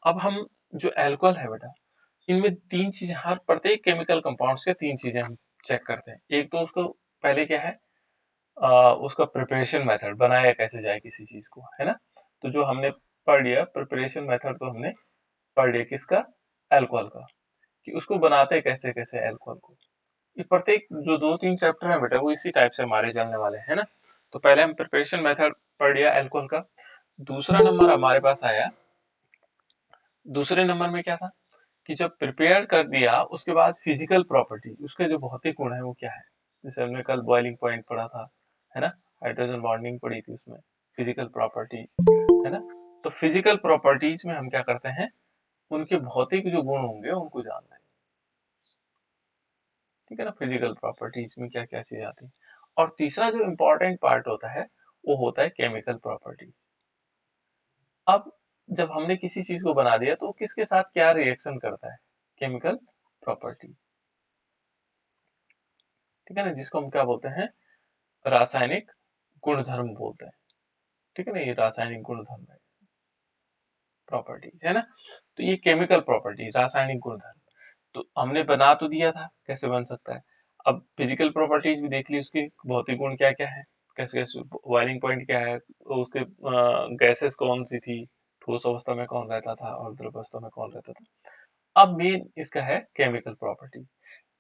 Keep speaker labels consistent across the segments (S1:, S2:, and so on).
S1: अब हम जो अल्कोहल है बेटा, इनमें तीन चीजें, हर प्रत्येक केमिकल कंपाउंड्स के तीन चीजें हम चेक करते हैं। एक तो उसको पहले क्या है, उसका प्रिपरेशन मेथड, बनाया कैसे जाए किसी चीज को, है ना। तो जो हमने पढ़ लिया प्रिपरेशन मेथड, तो हमने पढ़ लिया किसका, अल्कोहल का, कि उसको बनाते कैसे कैसे अल्कोहल को। ये प्रत्येक जो दो तीन चैप्टर है बेटा, वो इसी टाइप से हमारे चलने वाले हैं ना। तो पहले हम प्रिपरेशन मेथड पढ़ लिया अल्कोहल का। दूसरा नंबर हमारे पास आया, दूसरे नंबर में क्या था कि जब प्रिपेयर कर दिया उसके बाद फिजिकल प्रॉपर्टी, उसके जो भौतिक गुण है वो क्या है। जैसे हमने कल बॉइलिंग पॉइंट पढ़ा था, है ना, हाइड्रोजन बॉन्डिंग पढ़ी थी उसमें, फिजिकल प्रॉपर्टीज, है ना। तो फिजिकल प्रॉपर्टीज में हम क्या करते हैं, उनके भौतिक जो गुण होंगे उनको जानते हैं, ठीक है ना। फिजिकल प्रॉपर्टीज में क्या क्या चीज आती है। और तीसरा जो इम्पोर्टेंट पार्ट होता है वो होता है केमिकल प्रॉपर्टीज। अब जब हमने किसी चीज को बना दिया तो किसके साथ क्या रिएक्शन करता है, केमिकल प्रॉपर्टीज, ठीक है ना, जिसको हम क्या बोलते हैं, रासायनिक गुणधर्म बोलते हैं, ठीक है ना। ये रासायनिक गुणधर्म है, प्रॉपर्टीज, है ना। तो ये केमिकल प्रॉपर्टीज, रासायनिक गुणधर्म, तो हमने बना तो दिया था कैसे बन सकता है। अब फिजिकल प्रॉपर्टीज भी देख ली, उसके भौतिक गुण क्या क्या है, कैसे कैसे, बॉइलिंग पॉइंट क्या है, उसके गैसेस कौन सी थी, ठोस अवस्था में कौन रहता था और द्रव अवस्था में कौन रहता था। अब मेन इसका है केमिकल प्रॉपर्टी।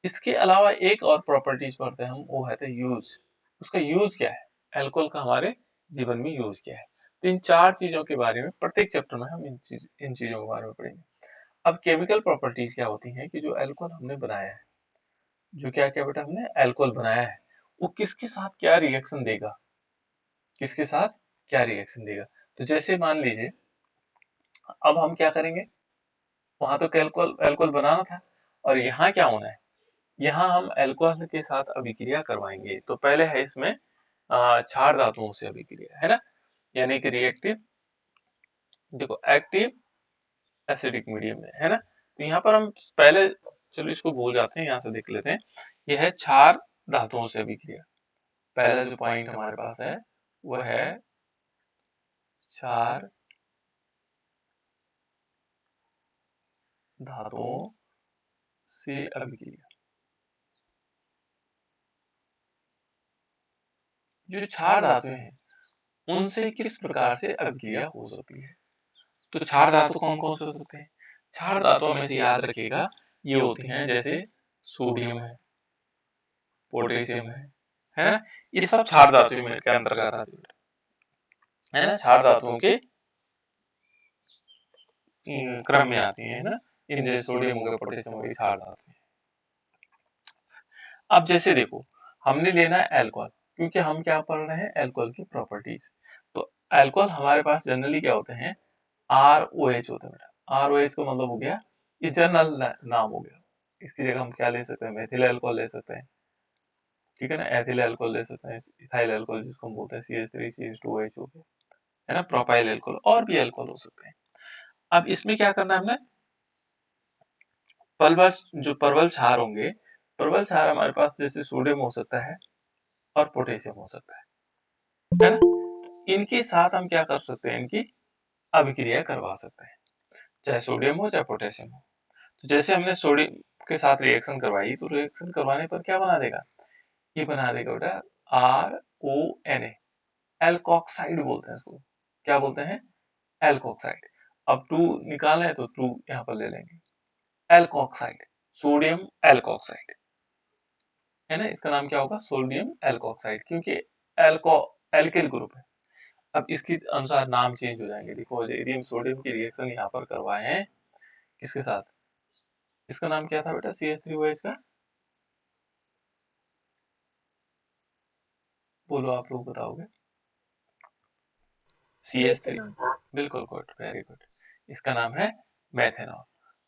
S1: इसके अलावा एक और प्रॉपर्टीज पढ़ते हैं हम, वो है यूज। उसका यूज क्या है, अल्कोहल का हमारे जीवन में यूज क्या है। तो इन चार चीजों के बारे में प्रत्येक चैप्टर में हम इन चीजों के बारे में पढ़ेंगे। अब केमिकल प्रॉपर्टीज क्या होती हैं कि जो अल्कोहल हमने बनाया है, जो क्या क्या बेटा हमने अल्कोहल बनाया है, वो किसके साथ क्या रिएक्शन देगा, किसके साथ क्या रिएक्शन देगा। तो जैसे मान लीजिए, अब हम क्या करेंगे, वहां तो अल्कोहल अल्कोहल बनाना था, और यहाँ क्या होना है, यहाँ हम अल्कोहल के साथ अभिक्रिया करवाएंगे। तो पहले है इसमें क्षार धातुओं से अभिक्रिया, है ना, यानी कि रिएक्टिव, देखो एक्टिव एसिडिक मीडियम में, है ना। तो यहाँ पर हम पहले, चलो इसको भूल जाते हैं, यहाँ से देख लेते हैं। यह है क्षार धातुओं से अभिक्रिया। पहला जो पॉइंट हमारे पास है वह है क्षार धातुओं से अभिक्रिया। जो क्षार धातुएं हैं उनसे किस प्रकार से अभिक्रिया हो सकती है। तो क्षार धातु कौन कौन से हो सकते हैं, क्षार धातुओं में से याद रखिएगा, ये होती हैं जैसे सोडियम है, पोटेशियम है ना। ये सब क्षार धातु में के अंतर्गत आती है ना, क्षार धातुओं के क्रम में आती है ना। इन जैसे सोडियम हो गया, पोटेशियम हो गया, क्षार धातु। अब जैसे देखो, हमने लेना है अल्कोहल, क्योंकि हम क्या पढ़ रहे हैं, अल्कोहल की प्रॉपर्टीज। तो अल्कोहल हमारे पास जनरली क्या होते हैं, ROH होते हैं बेटा। ROH का मतलब हो गया, ये जनरल नाम हो गया। इसकी जगह हम क्या ले सकते हैं, मेथिल अल्कोहल ले सकते हैं, ठीक है ना, एथिल अल्कोहल ले सकते हैं, इथाइल अल्कोहल जिसको हम बोलते हैं CH3CH2OH हो गया, है ना, प्रोपाइल अल्कोहल, और भी अल्कोहल हो सकते हैं। अब इसमें क्या करना है हमने, परवल, जो परवल क्षार होंगे, परवल क्षार हमारे पास जैसे सोडियम हो सकता है और पोटेशियम हो सकता है ना। इनके साथ हम क्या कर सकते हैं, इनकी अभिक्रिया करवा सकते हैं, चाहे सोडियम हो चाहे पोटेशियम हो। तो जैसे हमने सोडियम के साथ रिएक्शन करवाई, तो रिएक्शन करवाने पर क्या बना देगा, ये बना देगा बेटा RONA, एल्कोक्साइड बोलते हैं इसको। क्या बोलते हैं, एल्कोक्साइड। अब टू निकालना है तो टू यहाँ पर ले लेंगे, एल्कोक्साइड, सोडियम एल्कोक्साइड, है ना। इसका नाम क्या होगा, सोडियम एल्कोक्साइड, क्योंकि एल्को एल्किल ग्रुप है। अब इसके अनुसार नाम चेंज हो जाएंगे। देखो, यदि हम सोडियम की रिएक्शन यहाँ पर करवाए हैं किसके साथ, इसका नाम क्या था बेटा, CH3OH का, बोलो आप लोग बताओगे, CH3, बिल्कुल गुड, वेरी गुड। इसका नाम है मेथेनॉल।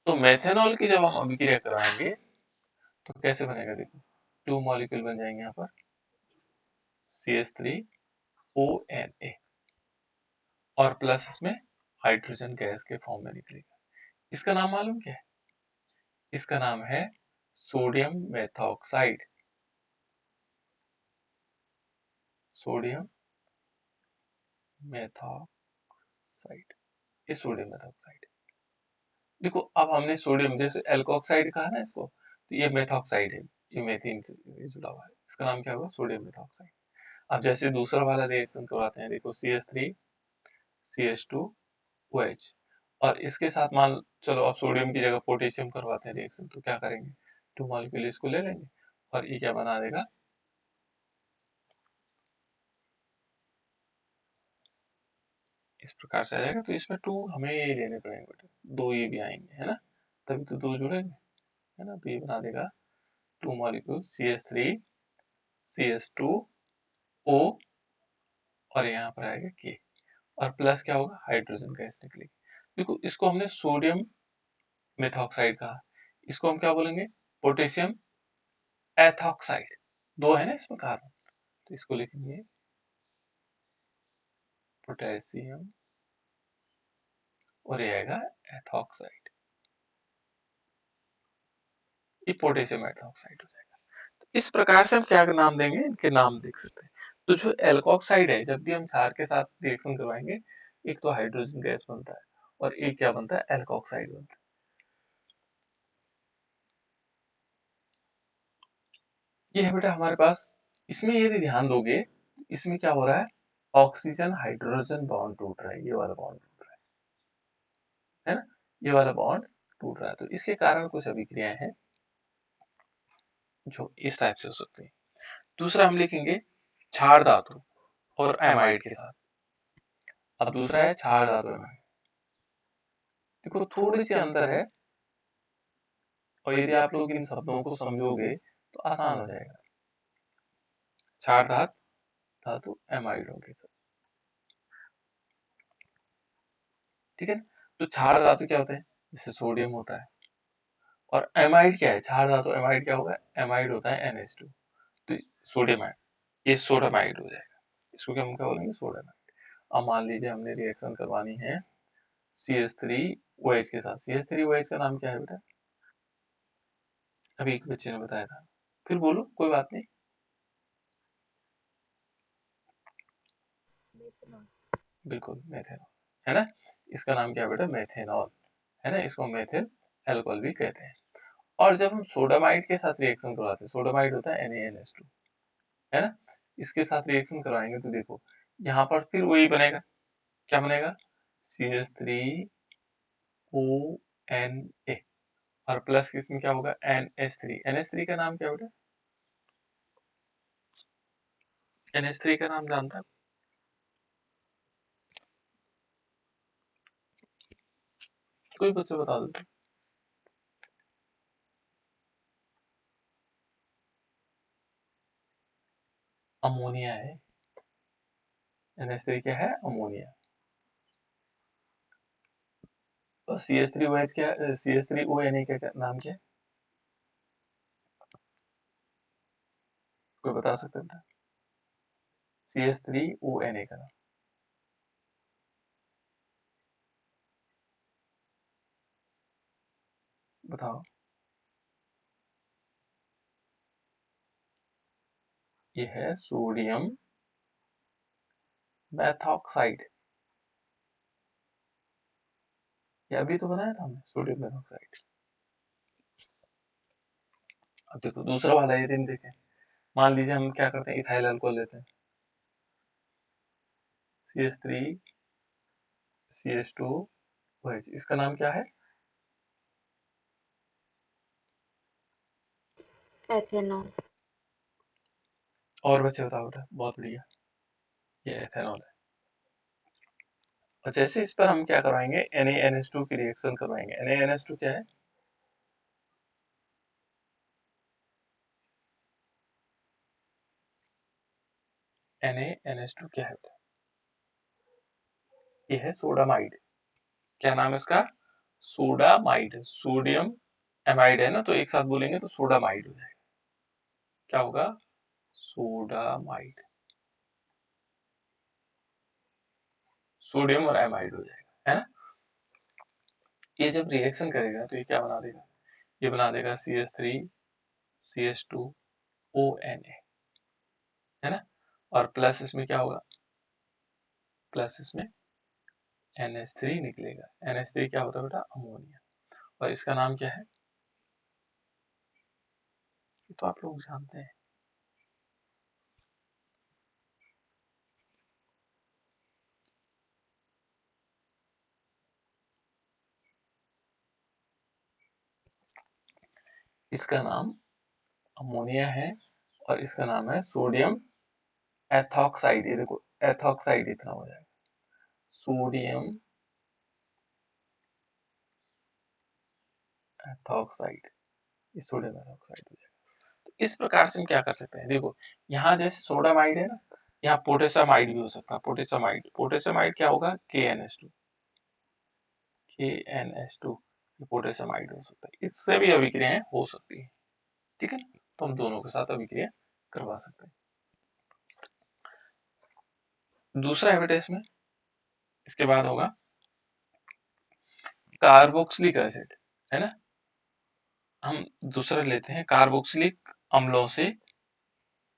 S1: तो मेथेनॉल की जब हम अभिक्रिया कराएंगे तो कैसे बनेगा, देखो, टू मॉलिक्यूल बन जाएंगे यहाँ पर, CH3ONA, और प्लस इसमें हाइड्रोजन गैस के फॉर्म में निकलेगा। इसका नाम मालूम क्या है, इसका नाम है सोडियम मेथॉक्साइड, सोडियम मेथॉक्साइड, ये सोडियम मेथॉक्साइड, देखो अब हमने सोडियम जैसे एल्कोक्साइड कहा ना इसको, तो ये मेथॉक्साइड है, ये मेथिन से जुड़ा हुआ है, इसका नाम क्या होगा, सोडियम मेथॉक्साइड। अब जैसे दूसरा वाला रिएक्शन करवाते हैं, देखो CH3 CH2OH, और इसके साथ मान चलो अब सोडियम की जगह पोटेशियम करवाते हैं रिएक्शन, तो क्या करेंगे, 2 मॉलिक्यूल इसको ले लेंगे और ये क्या बना देगा, इस प्रकार से आ जाएगा। तो इसमें 2 हमें ये लेने पड़ेंगे बेटा, 2 ये भी आएंगे, है ना, तभी तो 2 जुड़ेंगे, है ना। तो ये बना देगा 2 मॉलिक्यूल CH3 CH2O, और यहाँ पर आएगा K, और प्लस क्या होगा, हाइड्रोजन गैस निकलेगी। देखो इसको हमने सोडियम मेथॉक्साइड कहा, इसको हम क्या बोलेंगे, पोटेशियम एथॉक्साइड, 2 है ना इसमें कार्बन, तो इसको लिखेंगे पोटेशियम, और ये आएगा एथॉक्साइड, ये पोटेशियम एथॉक्साइड हो जाएगा। तो इस प्रकार से हम क्या नाम देंगे, इनके नाम देख सकते हैं। तो जो एल्कोक्साइड है, जब भी हम क्षार के साथ रिएक्शन करवाएंगे, एक तो हाइड्रोजन गैस बनता है और एक क्या बनता है, एल्कोक्साइड बनता है। ये है बेटा हमारे पास। इसमें यदि ध्यान दोगे, इसमें क्या हो रहा है, ऑक्सीजन हाइड्रोजन बॉन्ड टूट रहा है, ये वाला बॉन्ड टूट रहा है ना, ये वाला बॉन्ड टूट रहा है। तो इसके कारण कुछ अभिक्रियाएं हैं जो इस टाइप से हो सकती है। दूसरा हम लिखेंगे क्षार धातु और एमाइड के साथ। अब दूसरा है क्षार धातु एमाइड, देखो थोड़ी सी अंतर है, और यदि आप लोग इन शब्दों को समझोगे तो आसान हो जाएगा। क्षार धातु एमाइडों के साथ, ठीक है। तो क्षार धातु क्या होते हैं, जैसे सोडियम होता है, और एमाइड क्या है, क्षार धातु एमाइड क्या होगा, एमाइड होता है NH2, तो सोडियम आइड, ये सोडामाइड हो जाएगा, इसको क्या हम क्या बोलेंगे, सोडामाइड। अब मान लीजिए हमने रिएक्शन करवानी है CH3OH के साथ, CH3OH का नाम क्या है बेटा, अभी एक बच्चे ने बताया था, फिर बोलो कोई बात नहीं। बिल्कुल मेथेनॉल, है ना, इसका नाम क्या है बेटा, मेथेनॉल, है ना, इसको मेथिल एल्कोहल भी कहते हैं। और जब हम सोडामाइड के साथ रिएक्शन करवाते हैं, सोडामाइड होता है NaNH2, है ना, इसके साथ रिएक्शन करवाएंगे तो देखो यहाँ पर फिर वही बनेगा, क्या बनेगा, CH3ONA, और प्लस इसमें क्या होगा, NH3, NH3 का नाम क्या बेटा, NH3 का नाम जानता है कोई, बच्चे बता दो। अमोनिया है, NH3 क्या है, अमोनिया। और CH3OH क्या, CH3ONA का नाम क्या है, कोई बता सकते हैं, CH3ONA का नाम बताओ। ये है सोडियम मेथॉक्साइड, ये अभी तो बताया था हमने, सोडियम मेथॉक्साइड। अब देखो दूसरा वाला ये दिन देखें, मान लीजिए हम क्या करते हैं, इथाइल अल्कोहल लेते हैं, CH3CH2OH, इसका नाम क्या है,
S2: एथेनॉल।
S1: और बच्चे बताओ बेटा, बहुत बढ़िया, ये एथेनॉल है। और जैसे इस पर हम क्या करवाएंगे, NaNH2 की रिएक्शन करवाएंगे, NaNH2 क्या है, NaNH2 क्या है, ये है सोडामाइड, क्या नाम है इसका, सोडामाइड, सोडियम एमाइड है ना, तो एक साथ बोलेंगे तो सोडामाइड हो जाएगा, क्या होगा, सोडामाइड, सोडियम और एमाइड हो जाएगा, है ना। ये जब रिएक्शन करेगा तो ये क्या बना देगा, ये बना देगा CH3CH2ONA, है ना, और प्लस इसमें क्या होगा, प्लस इसमें NH3 निकलेगा, NH3 क्या होता है बेटा, अमोनिया। और इसका नाम क्या है, ये तो आप लोग जानते हैं। इसका नाम अमोनिया है और इसका नाम है सोडियम एथॉक्साइड। ये देखो एथॉक्साइड इतना हो जाएगा, सोडियम एथॉक्साइड, ये सोडियम एथॉक्साइड हो जाएगा। तो इस प्रकार से हम क्या कर सकते हैं, देखो यहाँ जैसे सोडामाइड है ना, यहाँ पोटेशियमाइड भी हो सकता है। पोटेशियमाइड, पोटेशियमाइड क्या होगा, KNH2, KNH2, ये पोटेशियमाइड हो सकता है। इससे भी अभिक्रियाएं हो सकती है, ठीक है। तो हम दोनों के साथ अभिक्रिया करवा सकते हैं। दूसरा हैबिटेस में इसके बाद होगा कार्बोक्सिलिक एसिड, है ना। हम दूसरा लेते हैं कार्बोक्सिलिक अम्लों से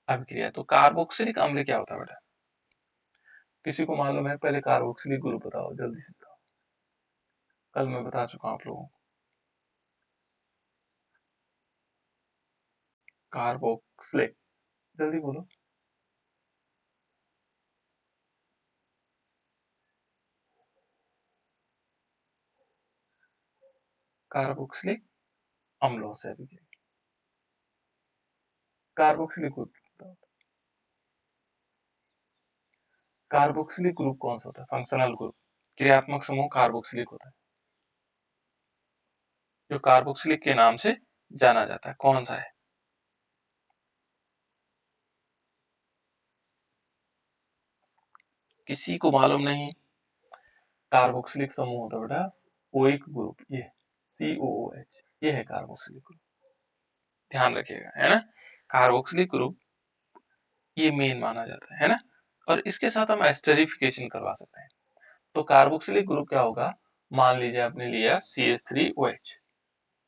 S1: अभिक्रिया। तो कार्बोक्सिलिक अम्ल क्या होता है बेटा, किसी को मालूम है, पहले कार्बोक्सिलिक ग्रुप बताओ, जल्दी से बताओ। कल मैं बता चुका हूं आप लोगों को। कार्बोक्सिलिक, जल्दी बोलो। कार्बोक्सिलिक अम्लों से अभिक्रिया, कार्बोक्सिलिक ग्रुप बताओ। कार्बोक्सिलिक ग्रुप कौन सा होता है, फंक्शनल ग्रुप, क्रियात्मक समूह कार्बोक्सिलिक होता है, जो कार्बोक्सिलिक के नाम से जाना जाता है। कौन सा है, किसी को मालूम नहीं। कार्बोक्सिलिक समूह होता है बेटा ओइक ग्रुप, ये COOH, ये है कार्बोक्सिलिक ग्रुप, ध्यान रखिएगा, है ना। कार्बोक्सिलिक ग्रुप ये मेन माना जाता है ना। और इसके साथ हम एस्टरिफिकेशन करवा सकते हैं। तो कार्बोक्सिलिक ग्रुप क्या होगा, मान लीजिए आपने लिया CH3OH,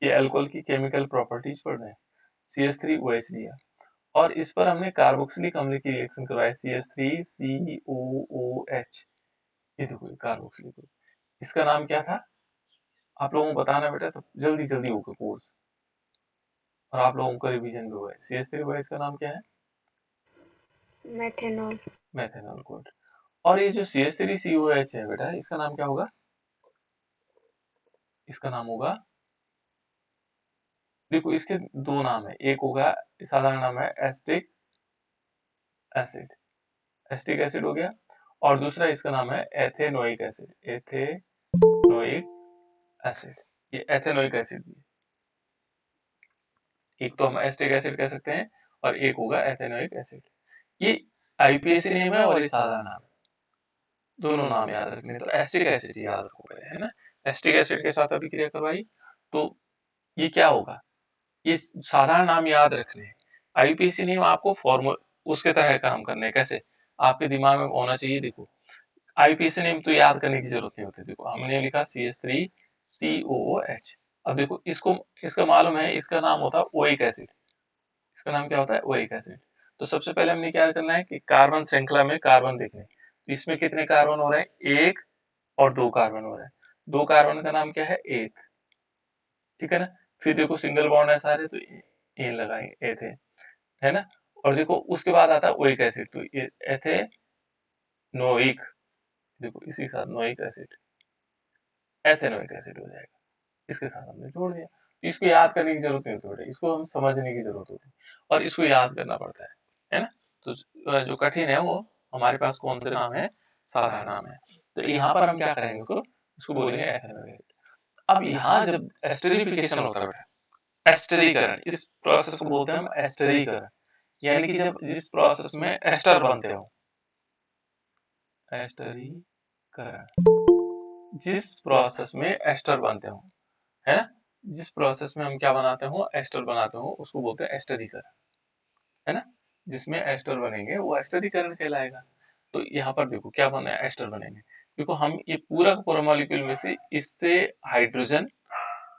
S1: ये अल्कोहल की केमिकल प्रॉपर्टीज पढ़ रहे हैं। CH3OH लिया और इस पर हमने कार्बोक्सिलिक अम्ल की रिएक्शन करवाया, CH3COOH, ये देखो कार्बोक्सिलिक ग्रुप। इसका नाम क्या था, आप लोगों को बताना बेटा, तो जल्दी जल्दी होगा कोर्स और आप लोगों का रिवीजन भी हुआ है। CH3OH का नाम क्या है,
S2: मेथेनॉल।
S1: Methanol, good. और ये जो CH3COH है बेटा, इसका नाम क्या होगा, इसका नाम होगा, देखो इसके दो नाम है, एक होगा साधारण नाम है एस्टिक एसिड, एस्टिक एसिड हो गया, और दूसरा इसका नाम है एथेनोइक एसिड, एथेनोइक एसिड, ये एथेनोइक एसिड भी है। एक तो हम एस्टिक एसिड कह सकते हैं और एक होगा एथेनोइक एसिड। ये IUPAC नेम है और ये साधारण नाम है, दोनों नाम याद रखने। तो एस्टिक एसिड याद रखो पहले, है ना। एस्टिक एसिड के साथ अभिक्रिया करवाई तो ये क्या होगा, ये साधारण नाम याद रखने हैं। IUPAC नेम आपको फॉर्मूला उसके तरह काम करने हैं, कैसे आपके दिमाग में होना चाहिए। देखो IUPAC नेम तो याद करने की जरूरत नहीं होती। देखो हमने लिखा CH3COOH, अब देखो इसको, इसका मालूम है, इसका नाम होता है ओइक एसिड, इसका नाम क्या होता है, ओइक एसिड। तो सबसे पहले हमने क्या करना है कि कार्बन श्रृंखला में कार्बन देखने, तो इसमें कितने कार्बन हो रहे हैं, एक और दो कार्बन हो रहे हैं। दो कार्बन का नाम क्या है, एक, ठीक है ना। फिर देखो सिंगल बॉन्ड है सारे, तो एन लगाएंगे, एथे, है ना। और देखो उसके बाद आता है ओइक एसिड, तो ये एथेनोइक, देखो इसी के साथ नोइक एसिड, एथेनोइक एसिड हो जाएगा। इसके साथ हमने जोड़ दिया, तो इसको याद करने की जरूरत नहीं होती बेटा, इसको हम समझने की जरूरत होती है और इसको याद करना पड़ता है ना। तो जो कठिन है वो हमारे पास कौन से नाम है, साधारण नाम है। तो यहाँ पर हम क्या करेंगे, इसको इसको बोलेंगे एथेनोइक एसिड। अब यहाँ जब एस्टरिफिकेशन होता है बेटा, एस्टरीकरण, इस प्रोसेस को बोलते हैं हम एस्टरीकरण, यानी कि जब जिस प्रोसेस में एस्टर बनते हो, एस्टरीकरण, जिस प्रोसेस में एस्टर बनते हो, है ना, जिस प्रोसेस में हम क्या बनाते हो, एस्टर बनाते हो, उसको बोलते हैं एस्टरीकरण, है ना। जिसमें एस्टर बनेंगे वो एस्टरीकरण कहलाएगा। तो यहाँ पर देखो क्या बना है, एस्टर बनेंगे। देखो हम ये पूरा का पूरा मॉलिक्यूल में से इससे हाइड्रोजन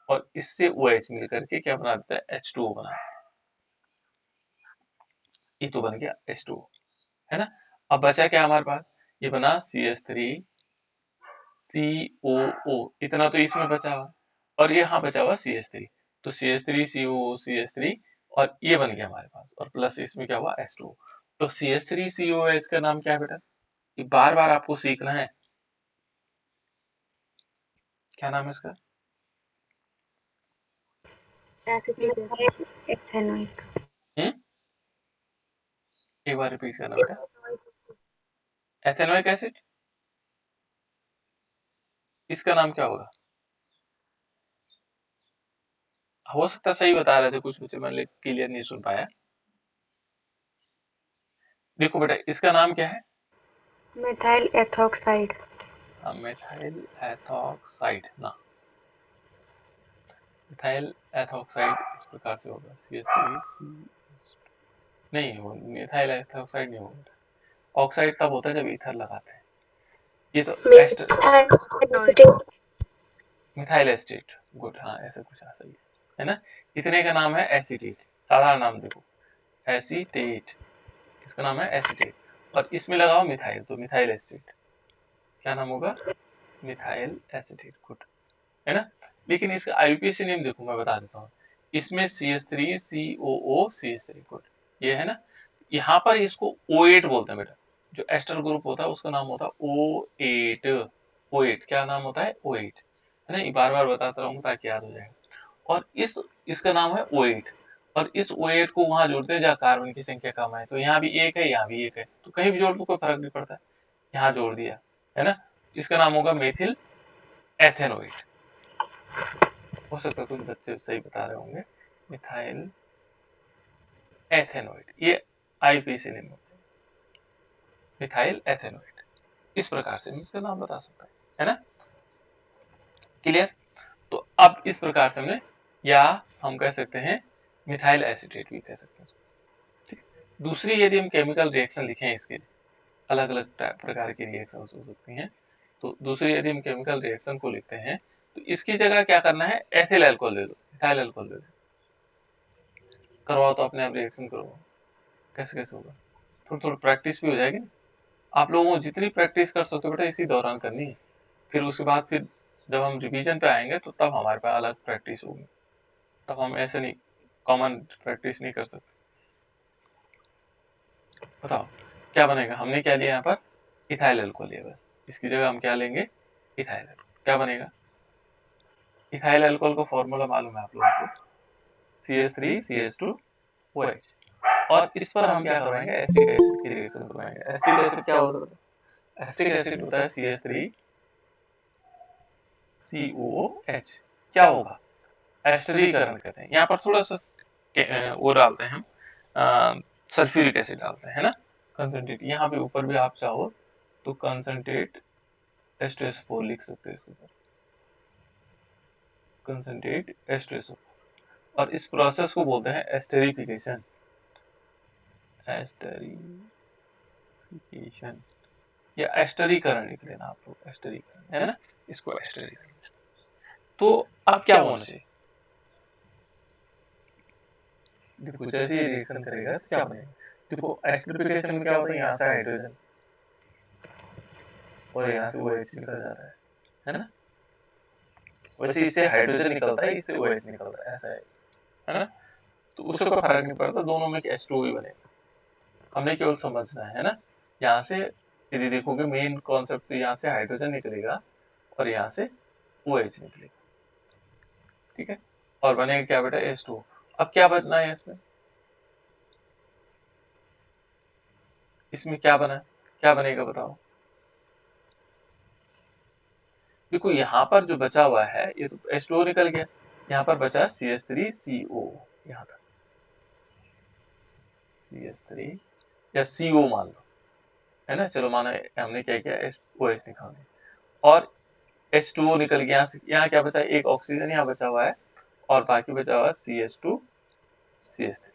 S1: और इससे OH मिल करके क्या बना देता है, H2O बना, ये तो बन गया H2O, है ना। अब बचा क्या हमारे पास, ये बना CH3COO, इतना तो इसमें बचा हुआ, और यहाँ बचा हुआ CH3, तो CH3 COO CH3 और ये बन गया हमारे पास, और प्लस इसमें क्या हुआ H2O। तो CH3 COOH का नाम क्या है बेटा, ये बार बार आपको सीखना है, क्या नाम है इसका?
S2: एथेनोइक।
S1: एक बार रिपीट करना बेटा। एथेनोइक एसिड, इसका नाम क्या होगा? हो सकता है सही बता रहे थे कुछ बच्चे, मैंने क्लियर नहीं सुन पाया। देखो बेटा इसका नाम क्या है?
S2: Methyl ethoxide.
S1: मिथाइल एथोक्साइड ना, मिथाइल एथोक्साइड इस प्रकार से होगा, CH3 नहीं, वो मिथाइल एथोक्साइड नहीं होगा। ऑक्साइड तब होता है जब ईथर लगाते हैं, ये तो एस्टर मिथाइल एस्टेट, गुड, हाँ ऐसा कुछ आ सही है ना। इतने का नाम है एसीटेट, साधारण नाम देखो एसीटेट, इसका नाम है एसीटेट, और इसमें लगाओ मिथाइल तो मिथाइल एस्टेट, क्या नाम होगा? मिथाइल एसीटेट, गुड, है ना। लेकिन इसका आईयूपीएसी नेम देखो, मैं बता देता हूँ, इसमें CH3 COO CH3, गुड, ये है ना। यहाँ पर इसको O8 बोलते हैं बेटा, जो एस्टर ग्रुप होता है उसका नाम होता है O8, O8 क्या नाम होता है? O8, है ना, ये बार बार बताता रहूंगा ताकि याद हो जाएगा। और इसका नाम है O8, और इस O8 को वहां जोड़ते हैं जहाँ कार्बन की संख्या कम है, तो यहाँ भी एक है यहाँ भी एक है, तो कहीं भी जोड़ दो कोई फर्क नहीं पड़ता है, यहाँ जोड़ दिया, है ना। इसका नाम होगा मेथिल एथेनोइड, हो सकता है कुछ बच्चे सही बता रहे होंगे, मिथाइल एथेनोइड, ये आईपीसी नेम होता है, मिथाइल एथेनोइड, इस प्रकार से मैं इसका नाम बता सकता है ना। क्लियर? तो अब इस प्रकार से हमने, या हम कह सकते हैं मिथाइल एसीटेट भी कह सकते हैं, ठीक। दूसरी यदि हम केमिकल रिएक्शन लिखें, इसके अलग अलग प्रकार की रिएक्शन हो सकती हैं, तो दूसरी यदि हम केमिकल रिएक्शन को लिखते हैं, तो इसकी जगह क्या करना है, एथिल अल्कोहल ले लो, इथाइल अल्कोहल ले लो, करवाओ तो अपने आप रिएक्शन करवाओ, कैसे कैसे होगा, थोड़ी थोड़ी प्रैक्टिस भी हो जाएगी ना। आप लोगों को जितनी प्रैक्टिस कर सकते हो बेटा इसी दौरान करनी है, फिर उसके बाद फिर जब हम रिवीजन पे आएंगे तो तब हमारे पास अलग प्रैक्टिस होगी, तब हम ऐसे नहीं कॉमन प्रैक्टिस नहीं कर सकते। बताओ क्या बनेगा, हमने क्या लिया यहाँ पर, इथाइल अल्कोहल लिया, बस इसकी जगह हम क्या लेंगे, इथाइल अल्कोहल, क्या बनेगा, इथाइल अल्कोहल का फॉर्मूला मालूम है आप लोगों को, CH3CH2OH, और इस पर हम क्या करवाएंगे, एसिटिक एसिड की रिएक्शन करवाएंगे। एसिटिक एसिड क्या होता है, एसिटिक एसिड होता है CH3COOH, क्या होगा, एस्टरीकरण कहते हैं। यहाँ पर थोड़ा सा वो डालते हैं हम, सल्फ्यूरिक एसिड डालते हैं, है ना, कंसंट्रेट, यहाँ पे ऊपर भी आप चाहो तो कंसंट्रेट H2SO4 लिख सकते हैं इसके ऊपर, कंसंट्रेट H2SO4, और इस प्रोसेस को बोलते हैं एस्टरीफिकेशन, एस्टरीफिकेशन या एस्टरीकरण लिख लेना आप लोग, एस्टरीकरण, है ना, इसको एस्टरीकरण। तो अब क्या होना चाहिए, देखो जैसे ये रिएक्शन करेगा तो क्या बनेगा, देखो एस्टरीफिकेशन में क्या होता है, यहाँ से हाइड्रोजन और यहाँ से OH निकल जाता है ना, वैसे इससे हाइड्रोजन निकलता है, इससे OH निकलता है, ऐसा है ना, तो उससे कोई फर्क नहीं पड़ता, दोनों में H2O ही बनेगा, हमने केवल समझना है ना। यहाँ से यदि देखोगे मेन कॉन्सेप्ट तो यहाँ से हाइड्रोजन निकलेगा और यहाँ से OH निकलेगा, ठीक है, और बनेगा क्या बेटा, H2O। अब क्या बचना है इसमें, इसमें क्या बना, क्या बनेगा बताओ, देखो यहाँ पर जो बचा हुआ है ये तो H2O निकल गया, यहाँ पर बचा CH3CO, यहाँ तक CH3 या CO मान लो, है ना, चलो माना हमने क्या किया, OH निकाल दिया, और H2O निकल गया, यहाँ क्या बचा, एक ऑक्सीजन यहाँ बचा हुआ है, और बाकी बचा हुआ CH2 CH3।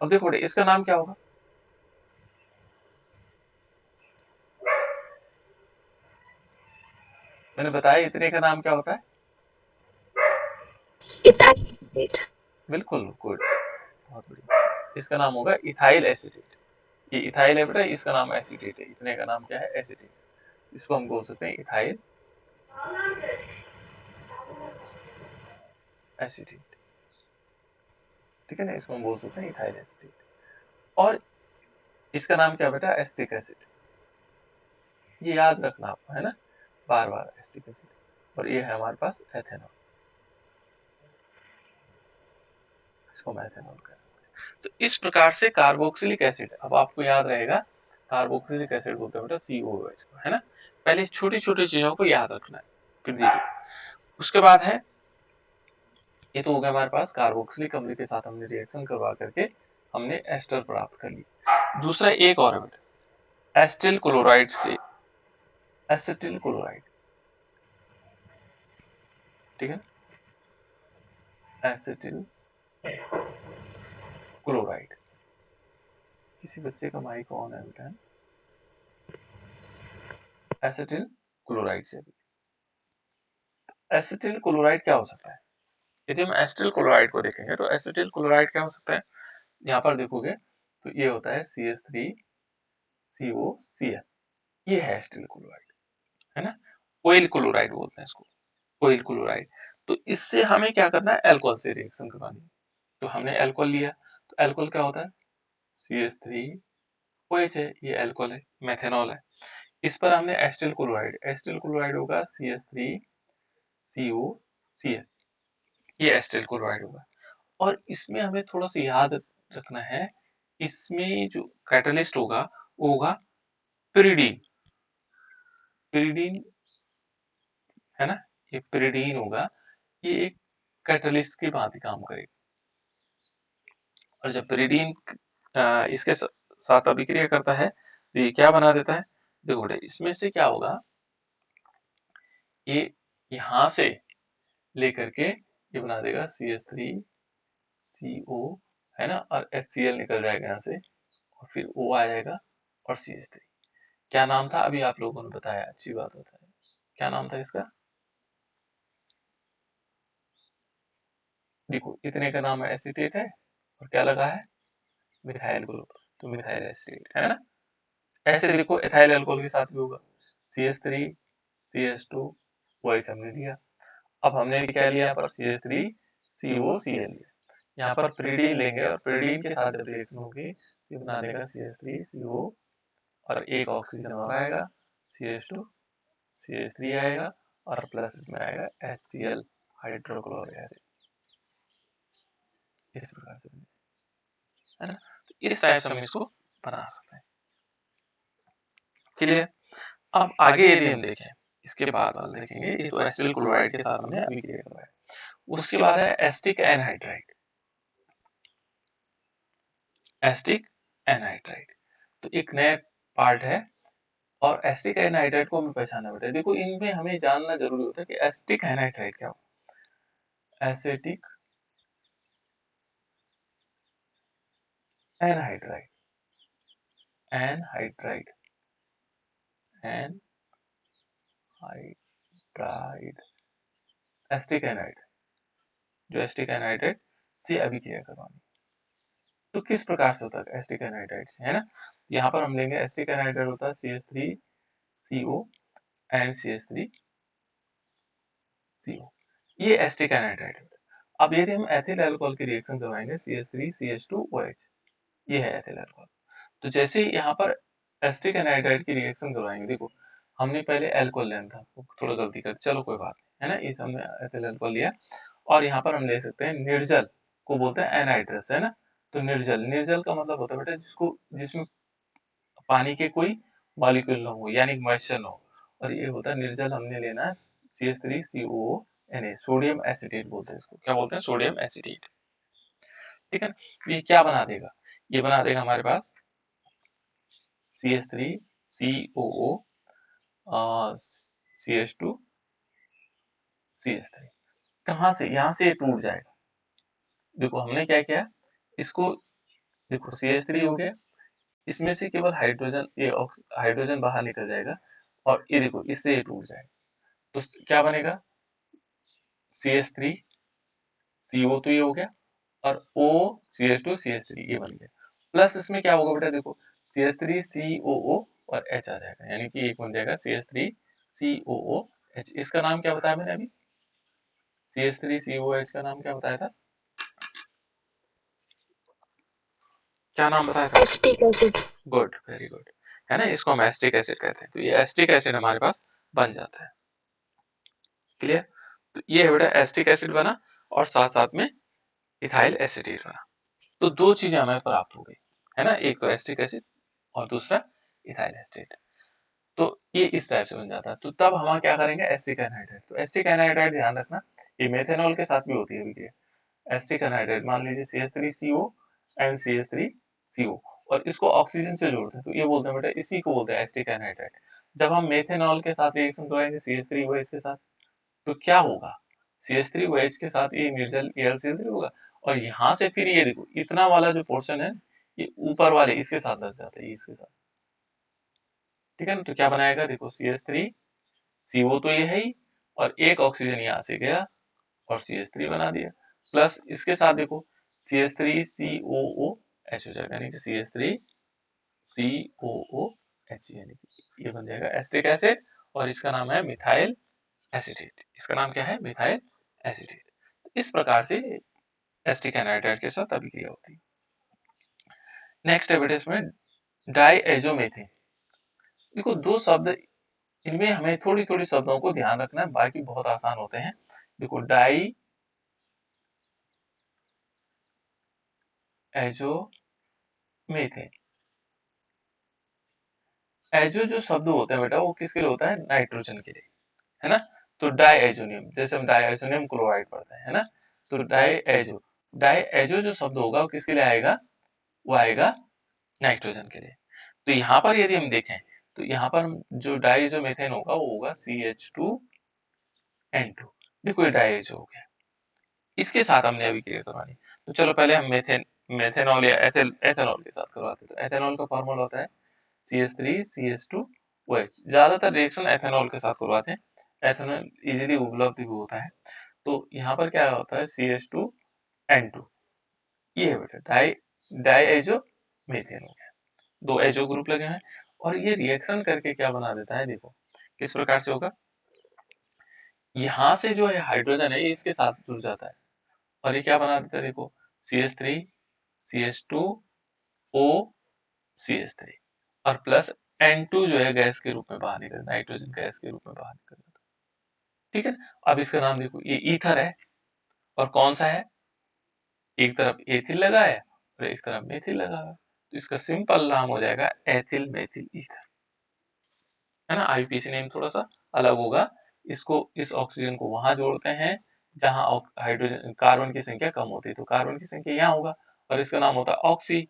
S1: अब देखो बेटे इसका नाम क्या होगा, मैंने बताया इतने का नाम क्या होता है,
S2: इथाइल।
S1: बिल्कुल गुड, बहुत बढ़िया, इसका नाम होगा इथाइल एसिटेट, ये इथाइल है बेटा, इसका नाम एसिटेट है, इतने का नाम क्या है, एसिटेट, इसको हम बोल सकते हैं इथाइल एसीटेट, ठीक है ना, इसको हम बोल सकते हैं इथाइल एसीटेट। और इसका नाम क्या बेटा, एस्टिक एसिड, ये याद रखना आपको, है ना, बार बार एस्टिक एसिड। और ये है हमारे पास एथेनॉल, इसको हम एथेनॉल कहते हैं। तो इस प्रकार से कार्बोक्सिलिक एसिड, अब आपको याद रहेगा कार्बोक्सिलिक एसिड बोलते हैं बेटा COOH को, है ना। पहले छोटी छोटी चीजों को याद रखना है, फिर देखिए उसके बाद है, ये तो हो गया हमारे पास कार्बोक्सिलिक अम्ल के साथ हमने रिएक्शन करवा करके हमने एस्टर प्राप्त कर ली। दूसरा एक और है बेटा, एस्टिल क्लोराइड से एसिटिल क्लोराइड, ठीक है, एसिटिल क्लोराइड। किसी बच्चे का माइक ऑन है बेटा, एसिटिल क्लोराइड से भी। एसिटिल क्लोराइड क्या हो सकता है, यदि हम एसिटिल क्लोराइड को देखेंगे तो एसिटिल क्लोराइड क्या हो सकता है, यहाँ पर देखोगे तो ये होता है CH3COCl, ये है एसिटिल क्लोराइड, है ना। ऑयल क्लोराइड बोलते हैं इसको, ऑयल क्लोराइड। तो इससे हमें क्या करना है, अल्कोहल से रिएक्शन करवानी है। तो हमने अल्कोहल लिया, तो अल्कोहल क्या होता है, CH3OH है, ये अल्कोहल है, मेथेनॉल है। इस पर हमने एसिटिल क्लोराइड होगा CH3COCl, ये एसिटिल क्लोराइड होगा। और इसमें हमें थोड़ा सा याद रखना है, इसमें जो कैटलिस्ट होगा वो होगा पिरिडीन, पिरिडीन, है ना, ये पिरिडीन होगा, ये एक कैटलिस्ट की भांति काम करेगा। और जब पिरिडीन इसके साथ अभिक्रिया करता है तो ये क्या बना देता है, देखो बेटा इसमें से क्या होगा, ये यहां से लेकर के ये बना देगा CH3CO, है ना, और HCl निकल जाएगा यहाँ से, और फिर O आ जाएगा और CH3। क्या नाम था, अभी आप लोगों ने बताया, अच्छी बात बताया, क्या नाम था इसका, देखो इतने का नाम है एसीटेट है, और क्या लगा है, मिथाइल ग्रुप, तो मिथाइल एसीटेट, है ना। ऐसे देखो एथाइल अल्कोहल के साथ भी होगा, CH3CH2 वही हमने दिया। अब हमने क्या लिया, यहाँ पर CH3COCl लिया, यहाँ पर पिरिडीन लेंगे और पिरिडीन के साथ जब रिएक्शन होगी ये बना देगा CH3CO, और एक ऑक्सीजन और आएगा CH2, CH3 आएगा, और प्लस इसमें आएगा HCl, हाइड्रोक्लोरिक एसिड, इस प्रकार से, है ना। तो इस टाइप से हम इसको बना सकते हैं, क्लियर। अब आगे यदि हम देखें, इसके बाद वाला देखेंगे, ये तो एसिटिल क्लोराइड के साथ हमने अभिक्रिया करवाया, उसके बाद है एस्टिक एनहाइड्राइड, एस्टिक एनहाइड्राइड, तो एक नया पार्ट है। और एस्टिक एनहाइड्राइड को हमें पहचानना पड़ता है, देखो इनमें हमें जानना जरूरी होता है कि एस्टिक एनहाइड्राइड क्या हो, acetic anhydride, anhydride, anhydride, asterisk anhydride, जो एस्टिक एनहाइड्राइड से अभिक्रिया करवानी, तो किस प्रकार से होता है एस्टिक एनहाइड्राइड से, है ना। यहाँ पर हम लेंगे एस्टिक एनहाइड्राइड होता है CH3CO एंड CH3CO, ये एस्टिक एनहाइड्राइड है। अब यदि हम एथिल अल्कोहल की रिएक्शन करवाएंगे CH3CH2OH, ये है एथिल अल्कोहल। तो जैसे यहाँ पर एस्टिक एनहाइड्राइड की रिएक्शन करवाएंगे, देखो हमने पहले अल्कोहल लेना था, थोड़ा गलती कर, चलो कोई बात नहीं, है ना, इस हमने एथिल अल्कोहल लिया, और यहाँ पर हम ले सकते हैं निर्जल, को बोलते हैं एनहाइड्रस, है ना। तो निर्जल, निर्जल का मतलब होता है बेटा जिसको, जिसमें पानी के कोई मॉलिक्यूल ना हो, यानी मॉइस्चर ना हो, और ये होता है निर्जल, हमने लेना है CH3CONA, सोडियम एसिटेट बोलते हैं इसको, क्या बोलते हैं, सोडियम एसिटेट, ठीक है। तो ये क्या बना देगा, ये बना देगा हमारे पास CH3COO, CH2CH3, कहाँ से, यहाँ से ये टूट जाएगा, देखो हमने क्या किया, इसको देखो CH3 हो गया, इसमें से केवल हाइड्रोजन, ये हाइड्रोजन बाहर निकल जाएगा, और ये देखो इससे ये टूट जाएगा, तो क्या बनेगा, CH3CO तो ये हो गया, और OCH2CH3 ये बन गया, प्लस इसमें क्या होगा बेटा, देखो CH3COO और H आ जाएगा, यानी कि एक बन जाएगा CH3COOH, इसका नाम क्या बताया मैंने अभी, CH3COH का नाम क्या बताया था, क्या नाम बताया था?
S2: Acetic acid.
S1: Good, very good, है ना, इसको हम एसिटिक एसिड कहते हैं। तो ये एसिटिक एसिड हमारे पास बन जाता है। क्लियर? तो ये है बेटा एसिटिक एसिड बना और साथ साथ में इथाइल एसिटेट बना। तो दो चीजें हमें प्राप्त हो गई, है ना, एक तो एसिटिक एसिड और दूसरा इथाइल एसिटेट। तो ये इस टाइप से बन जाता है। तो तब हम क्या करेंगे, एसिटिक एनहाइड्राइड। तो एसिटिक एनहाइड्राइड ध्यान रखना ये मेथेनॉल के साथ भी होती है अभिक्रिया। एसिटिक एनहाइड्राइड मान लीजिए CH3CO एंड CH3CO और इसको ऑक्सीजन से जोड़ते हैं, तो ये बोलते हैं बेटा, इसी को बोलते हैं एसिटिक एनहाइड्राइड। जब हम मेथेनॉल के साथ रिएक्शन कराएंगे CH3OH के साथ, तो क्या होगा, CH3OH के साथ ये निर्जल AlCl3 होगा और यहाँ से फिर ये देखो इतना वाला जो पोर्शन है ये ऊपर वाले इसके साथ लग जाता है, इसके साथ, ठीक है ना। तो क्या बनाएगा, देखो CH3CO तो ये है ही और एक ऑक्सीजन यहाँ से गया और CH3 बना दिया, प्लस इसके साथ देखो CH3COOH हो जाएगा, यानी कि CH3COOH, यानी कि ये बन जाएगा एसिटिक एसिड और इसका नाम है मिथाइल एसिटेट। इसका नाम क्या है, मिथाइल एसिटेट। इस प्रकार से एसिटिक एनहाइड्राइड के साथ अभिक्रिया होती है। नेक्स्ट है बेटा इसमें डाईएजोमेथेन। देखो दो शब्द, इनमें हमें थोड़ी थोड़ी शब्दों को ध्यान रखना है, बाकी बहुत आसान होते हैं। देखो डाई एजोमेथेन, एजो जो शब्द होते हैं बेटा वो किसके लिए होता है, नाइट्रोजन के लिए, है ना। तो डाईएजोनियम, जैसे हम डाईएजोनियम क्लोराइड पढ़ते हैं, है ना। तो डाईएजो जो शब्द होगा वो किसके लिए आएगा, वो आएगा नाइट्रोजन के लिए। तो यहाँ पर यदि हम देखें तो यहाँ पर जो डाईएजोमेथेन होगा वो होगा CH2N2। देखो ये डाईएजो हो गया, इसके साथ हमने अभिक्रिया करवानी। तो चलो पहले हम मेथेनॉल या एथेनॉल के साथ करवाते हैं। तो एथेनॉल का फॉर्मूला होता है CH3CH2OH। ज्यादातर रिएक्शन एथेनॉल के साथ करवाते हैं, एथेनॉल इजीली उपलब्ध भी होता है। तो यहाँ पर क्या होता है CH2N2, ये है बेटा डाईएजो मीथेन हो गया, दो एजो ग्रुप लगे हैं और ये रिएक्शन करके क्या बना देता है, देखो किस प्रकार से होगा। यहाँ से जो है हाइड्रोजन है ये इसके साथ जुड़ जाता है और ये क्या बना देता है, देखो CH3CH2O और प्लस N2 जो है गैस के रूप में बाहर निकल, नाइट्रोजन गैस के रूप में बाहर निकल जाता है, ठीक है। अब इसका नाम देखो, ये ईथर है और कौन सा है, एक तरफ एथिल लगा है और एक तरफ मेथिल लगा है, तो इसका सिंपल नाम हो जाएगा एथिल मेथिल ईथर, है ना। आईयूपीएसी नेम थोड़ा सा अलग होगा, इसको इस ऑक्सीजन को वहां जोड़ते हैं जहां हाइड्रोजन कार्बन की संख्या कम होती है, तो कार्बन की संख्या यहाँ होगा और इसका नाम होता है ऑक्सी,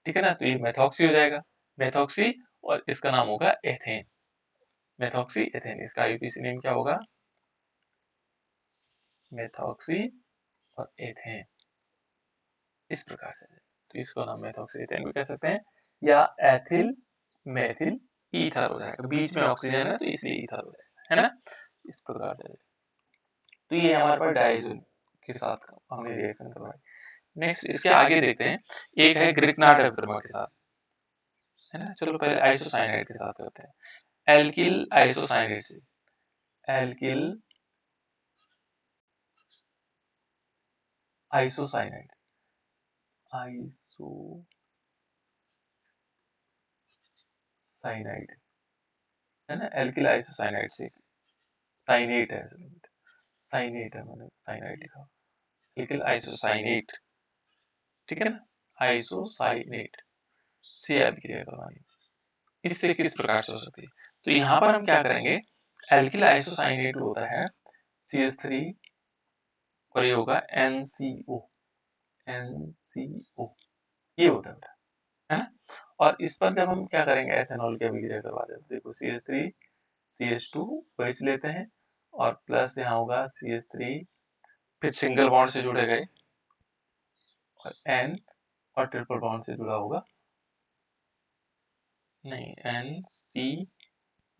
S1: ठीक है ना। तो ये मेथॉक्सी हो जाएगा, मेथॉक्सी, और इसका नाम होगा एथेन, मेथॉक्सी एथेन। इसका आईयूपीएसी नेम क्या होगा, मेथॉक्सी और एथेन, इस प्रकार से। तो इसको नाम मेथॉक्सी एथेन भी कह सकते हैं या एथिल मेथिल ईथर हो जाएगा, बीच में ऑक्सीजन है तो इसलिए ईथर हो जाएगा, है ना, इस प्रकार से। तो ये हमारे पास डाइजोन के साथ हमने रिएक्शन करवाई। नेक्स्ट इसके आगे देखते हैं, एक है ग्रिग्नार्ड एब्रमा के साथ, है ना। चलो पहले आइसोसाइनाइड के साथ करते हैं, एल्किल आइसोसाइनाइड से, एल्किल आइसोसाइनाइड, आइसोसाइनाइड, है ना, एल्किल आइसोसाइनाइड से, साइनेट है, साइनेट है, मैंने साइनाइड लिखा, एल्किल आइसोसाइनेट, ठीक है ना, आइसोसाइनेट से अभिक्रिया करवानी। इससे किस प्रकार से हो सकती है, तो यहाँ पर हम क्या करेंगे, एल्किल आइसोसाइनेट होता है CH3 और ये होगा NCO, NCO ये होता है ना। और इस पर जब हम क्या करेंगे, एथेनॉल की अभिक्रिया करवा देते हैं। देखो CH3 CH2 OH लेते हैं और प्लस यहाँ होगा CH3, फिर सिंगल बॉन्ड से जुड़े गए और N और ट्रिपल बॉन्ड से जुड़ा होगा, नहीं NC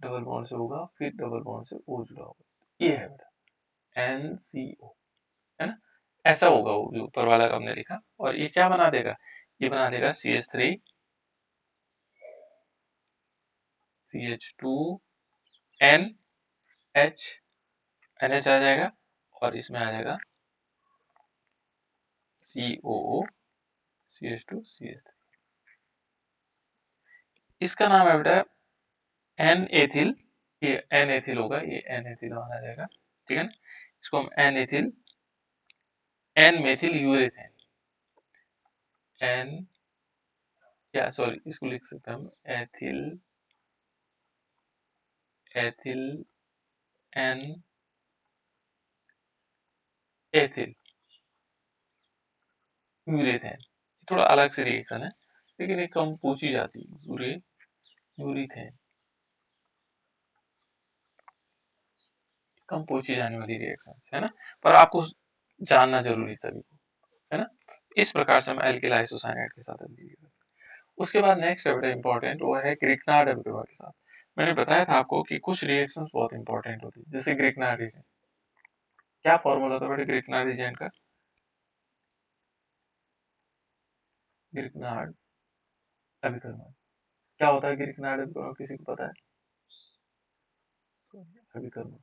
S1: डबल बॉन्ड से होगा, फिर डबल बॉन्ड से O जुड़ा होगा, ये है बेटा NCO, है ना। ऐसा होगा वो जो ऊपर वाला हमने लिखा, और ये क्या बना देगा, ये बना देगा CH3 CH2 NH, NH आ जाएगा और इसमें आ जाएगा COO CH2 CH3। इसका नाम है बेटा एन एथिल, ये एन एथिल होगा, ये एन एथिल माना जाएगा, ठीक है ना। इसको हम N ethyl, N methyl urethane, N क्या सॉरी इसको लिख सकते हैं हम ethyl, ethyl N ethyl urethane. थोड़ा अलग से रिएक्शन है लेकिन ये कम पूछी जाती है, यूरेथेन कम पूछी जाने वाली रिएक्शन है ना, पर आपको जानना जरूरी सभी को, है ना। इस प्रकार से हम एल्किल आइसोसाइनाइड के साथ डील करते हैं। उसके बाद नेक्स्ट है इंपॉर्टेंट, वो है ग्रिग्नार्ड एल्केनॉल के साथ। मैंने बताया था आपको कि कुछ रिएक्शंस बहुत इंपॉर्टेंट होती है, जैसे ग्रिग्नार्ड एजेंट। क्या फॉर्मूला था बेटे ग्रिग्नार्ड एजेंट का? ग्रिग्नार्ड एल्केनॉल क्या होता है? ग्रिग्नार्ड एल्केनॉल किसी को पता है? एल्केनॉल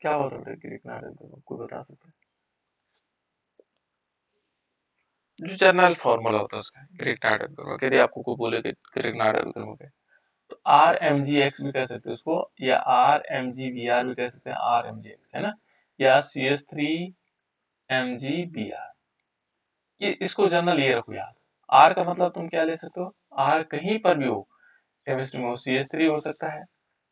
S1: क्या होता है बेटे ग्रिग्नार्ड एल्केनॉल, कोई बता सकता है? जो जनरल फॉर्मूला होता है उसका ग्रिग्नार्ड एल्केनॉल, यदि आपको कोई बोले कि ग्रिग्नार्ड एल्केनॉल क्या, तो RMgX भी कह सकते हैं उसको, या RMgBr भी कह सकते हैं, RMgX है ना, या CH3MgBr। ये इसको जनरल ये रखो याद। R का मतलब तुम क्या ले सकते हो, R कहीं पर भी हो केमिस्ट्री में, CH3 हो सकता है,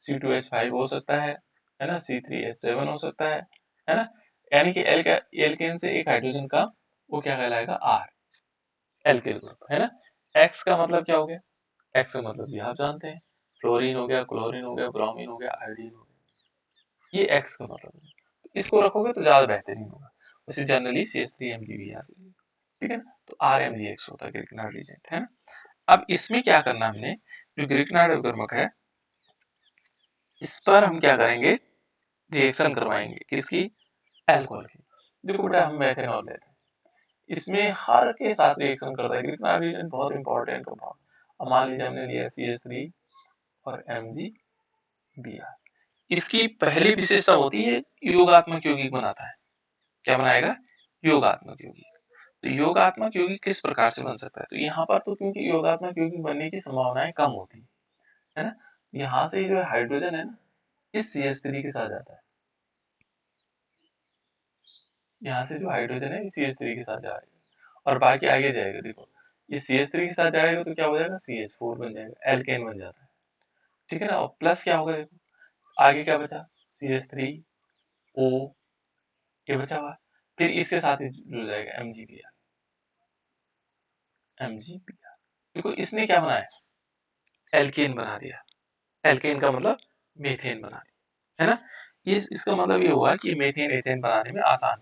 S1: C2H5 हो सकता है ना, C3H7 हो सकता है ना, यानी कि एल्केन से एक हाइड्रोजन का वो क्या कहलाएगा, R, एल्किल ग्रुप है ना। X का मतलब क्या हो गया, X का मतलब ये आप जानते हैं, फ्लोरीन हो गया, क्लोरीन हो गया, ब्रोमीन हो गया, आयोडीन हो गया, ये X का मतलब है। इसको रखोगे तो ज्यादा बेहतरीन होगा। वैसे जनरली CH3MgBr, ठीक है ना, तो RMgX होता है ग्रिग्नार्ड एजेंट, है ना। अब इसमें क्या करना हमने, जो ग्रिग्नार्ड अवकर्मक है इस पर हम क्या करेंगे, रिएक्शन करवाएंगे, किसकी, अल्कोहल की। देखो बेटा हम मेथनॉल लेते हैं, इसमें हर के साथ रिएक्शन करता है, ग्रिग्नार्ड एजेंट बहुत इंपॉर्टेंट कंपाउंड। अब मान लीजिए हमने लिया CH3 और MgBr, इसकी पहली विशेषता होती है योगात्मक यौगिक बनाता है। क्या बनाएगा, योगात्मक यौगिक। तो योगात्मक यौगिक किस प्रकार से बन सकता है, तो यहाँ पर तो क्योंकि योगात्मक यौगिक बनने की संभावनाएं कम होती है ना, यहाँ से जो हाइड्रोजन है ना इस CH3 के साथ जाता है, यहाँ से जो हाइड्रोजन है इस CH3 के साथ जाएगा और बाकी आगे जाएगा। देखो ये CH3 के साथ जाएगा तो क्या हो जाएगा, CH4 बन जाएगा, एल्केन बन जाता है, ठीक है ना। और प्लस क्या होगा, देखो आगे क्या बचा, CH3O, ये बचा हुआ, फिर इसके साथ ही जुड़ जाएगा MgBr, MgBr। देखो इसने क्या बनाया, एल्केन बना दिया, एल्केन का मतलब मीथेन बना दिया, है ना। ये इसका मतलब ये हुआ कि मीथेन एथेन बनाने में आसान,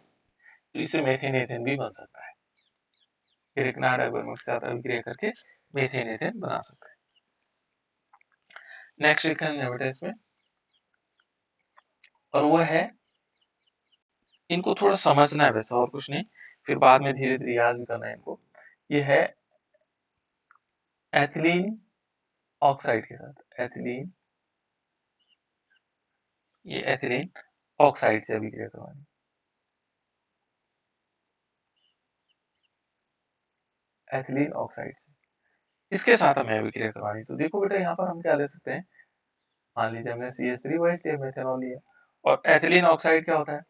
S1: तो इससे मीथेन एथेन भी बन सकता है, ग्रिग्नार्ड एल्केनॉल के साथ अभिक्रिया करके मीथेन एथेन बना सकते हैं। नेक्स्ट रिएक्शन है बेटा इसमें, और वो है, इनको थोड़ा समझना है वैसा और कुछ नहीं, फिर बाद में धीरे धीरे याद भी करना है इनको। ये है एथिलीन ऑक्साइड के साथ, एथिलीन, ये एथिलीन ऑक्साइड से अभिक्रिया करवानी, एथिलीन ऑक्साइड से इसके साथ हमें अभिक्रिया करवानी। तो देखो बेटा यहाँ पर हम क्या ले सकते हैं, मान लीजिए हमने CH3 OH लिया, मेथनॉल लिया, और एथिलीन ऑक्साइड क्या होता है,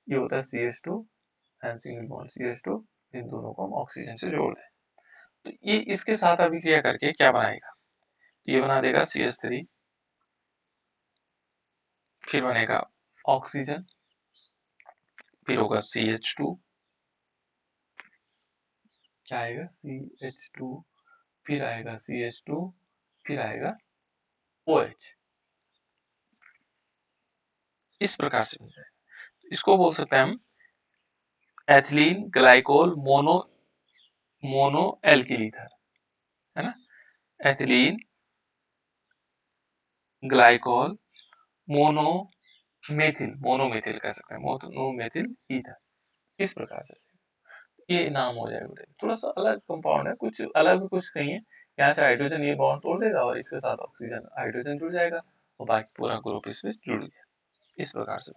S1: ये होता है CH2 and single bond CH2, इन दोनों को हम ऑक्सीजन से जोड़ दें, तो ये इसके साथ अभिक्रिया करके क्या बनाएगा, तो ये बना देगा CH3, फिर बनेगा ऑक्सीजन, फिर होगा CH2, क्या आएगा CH2, फिर आएगा CH2, फिर आएगा OH, इस प्रकार से बन जाएगा। इसको बोल सकते हैं हम ethylene glycol mono alkyl ether, है ना, एथिलीन ग्लाइकोल मोनोमेथिल कह सकते हैं, मोनोमेथिल ईथर, इस प्रकार से ये नाम हो जाएगा। थोड़ा सा अलग कंपाउंड है, कुछ अलग कुछ नहीं है, यहाँ से हाइड्रोजन ये बॉन्ड तोड़ देगा और इसके साथ ऑक्सीजन हाइड्रोजन जुड़ जाएगा और बाकी पूरा ग्रुप इसमें जुड़ गया, इस प्रकार से।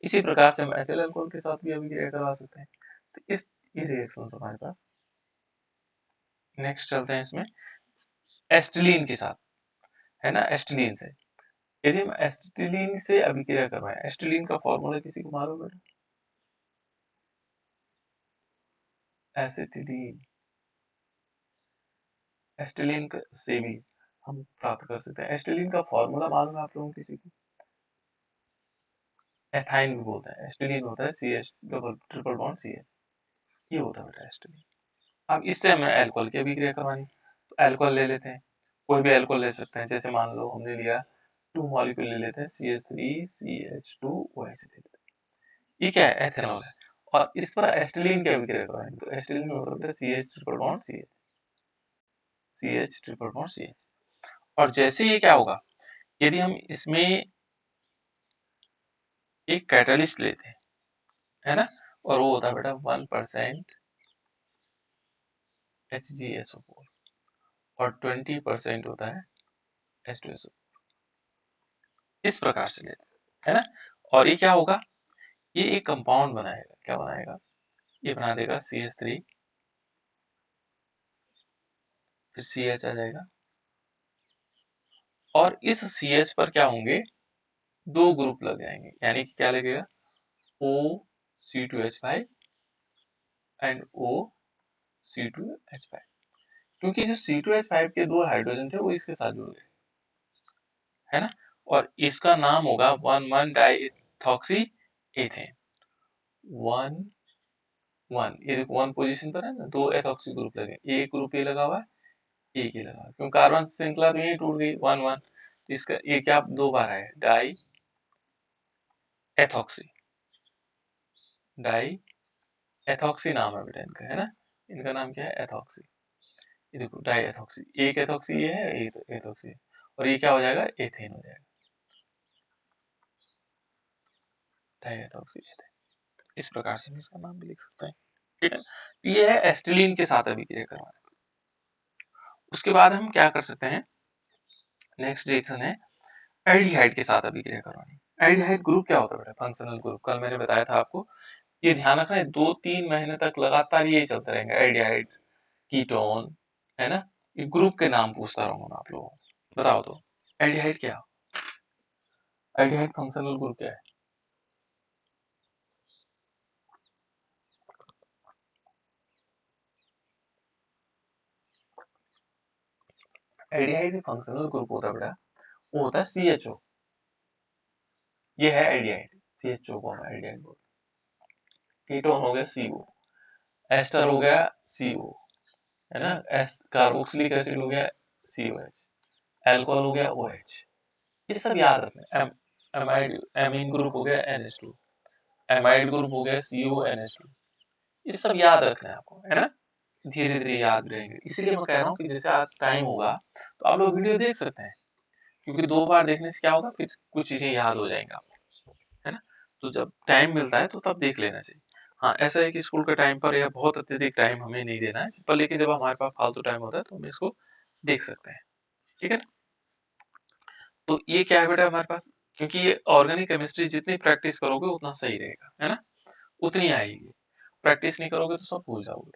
S1: इसी प्रकार से हम एथिल अल्कोहल के साथ भी अभिक्रिया करवा सकते हैं। तो इस ये रिएक्शन हमारे पास। नेक्स्ट चलते हैं इसमें एस्टिलीन के साथ, है ना, एस्टिलीन से। यदि हम एस्टिलीन से अभिक्रिया करवाएं, एस्टिलीन का फॉर्मूला किसी को मालूम है? एसिटिलीन, एस्टिलीन से भी हम प्राप्त कर सकते हैं। एस्टिलीन का फॉर्मूला मालूम है आप लोगों को किसी को? एथाइन भी बोलते हैं, एस्टिलीन होता है CH double triple bond CH, ये होता है बेटा एस्टिलीन। अब इससे हमें अल्कोहल की अभिक्रिया करवानी, तो अल्कोहल ले लेते हैं, कोई भी अल्कोहल ले सकते हैं। जैसे मान लो हमने लिया 2 मॉलिक्यूल ले लेते हैं, CH3CH2OH ले लेते हैं। ये क्या है? एथेनॉल है। और इस पर एस्टिलीन की अभिक्रिया करवाएंगे, तो एस्टिलीन में होता है CH triple bond CH, CH triple bond CH। और जैसे ये क्या होगा, यदि हम इसमें एक कैटलिस्ट लेते हैं, है ना, और वो होता है बेटा 1% HgSO4 और 20% होता है H2SO, इस प्रकार से लेते हैं, है ना। और ये क्या होगा, ये एक कंपाउंड बनाएगा, क्या बनाएगा, ये बना देगा CH3, फिर CH आ जाएगा, और इस CH पर क्या होंगे, 2 ग्रुप लग जाएंगे, यानी कि क्या लगेगा, OC2H5 एंड OC2H5, क्योंकि जो C2H5 के 2 हाइड्रोजन थे वो इसके साथ जुड़ गए, है ना। और इसका नाम होगा 1,1 डाइथॉक्सी एथेन, 1,1, ये देखो 1 पोजीशन पर है ना, 2 एथॉक्सी ग्रुप लगे, एक ग्रुप ये लगा हुआ है, एक ही लगा, क्यों, कार्बन श्रृंखला तो यही टूट गई 1,1, इसका ये क्या 2 बार है, डाई एथॉक्सी, डाई एथॉक्सी नाम है बेटा इनका, है ना, इनका नाम क्या है, एथॉक्सी। ये देखो डाई एथॉक्सी, एक एथॉक्सी ये है, एक एथॉक्सी, और ये क्या हो जाएगा, एथेन हो जाएगा, डाई एथॉक्सी एथेन। इस प्रकार से हम इसका नाम भी लिख सकते हैं, ठीक है। ये है एस्टिलीन के साथ अभिक्रिया करवाना। उसके बाद हम क्या कर सकते हैं, नेक्स्ट रिएक्शन है एल्डिहाइड के साथ अभिक्रिया करवानी। एल्डिहाइड ग्रुप क्या होता है बेटा, फंक्शनल ग्रुप, कल मैंने बताया था आपको। ये ध्यान रखना है, 2-3 महीने तक लगातार यही चलता रहेगा, एल्डिहाइड, कीटोन, है ना, ये ग्रुप के नाम पूछता रहूंगा मैं आप लोगों को। बताओ तो एल्डिहाइड क्या, एल्डिहाइड फंक्शनल ग्रुप क्या है? एल्डिहाइड फंक्शनल ग्रुप होता है बेटा, वो होता है CHO, ये है एल्डिहाइड, CHO को हम एल्डिहाइड बोलते हैं। कीटोन हो गया CO, एस्टर हो गया CO, है ना, एस कार्बोक्सिलिक एसिड हो गया COH, अल्कोहल हो गया OH। ये सब याद रखना है। एमाइड एमीन ग्रुप हो गया NH2, एमाइड ग्रुप हो गया CONH2, ये सब याद रखना है आपको, है ना, धीरे धीरे याद रहेंगे। इसीलिए मैं कह रहा हूँ कि जैसे आज टाइम होगा तो आप लोग वीडियो देख सकते हैं, क्योंकि 2 बार देखने से क्या होगा, फिर कुछ चीजें याद हो जाएंगी आपको, है ना। तो जब टाइम मिलता है तो तब देख लेना चाहिए। हाँ, ऐसा है कि स्कूल के टाइम पर या बहुत अत्यधिक टाइम हमें नहीं देना है, पर लेकिन जब हमारे पास फालतू टाइम होता है तो हम इसको देख सकते हैं, ठीक है ना। तो ये क्या है बेटा हमारे पास, क्योंकि ये ऑर्गेनिक केमिस्ट्री जितनी प्रैक्टिस करोगे उतना सही रहेगा, है ना, उतनी आएगी। प्रैक्टिस नहीं करोगे तो सब भूल जाओगे,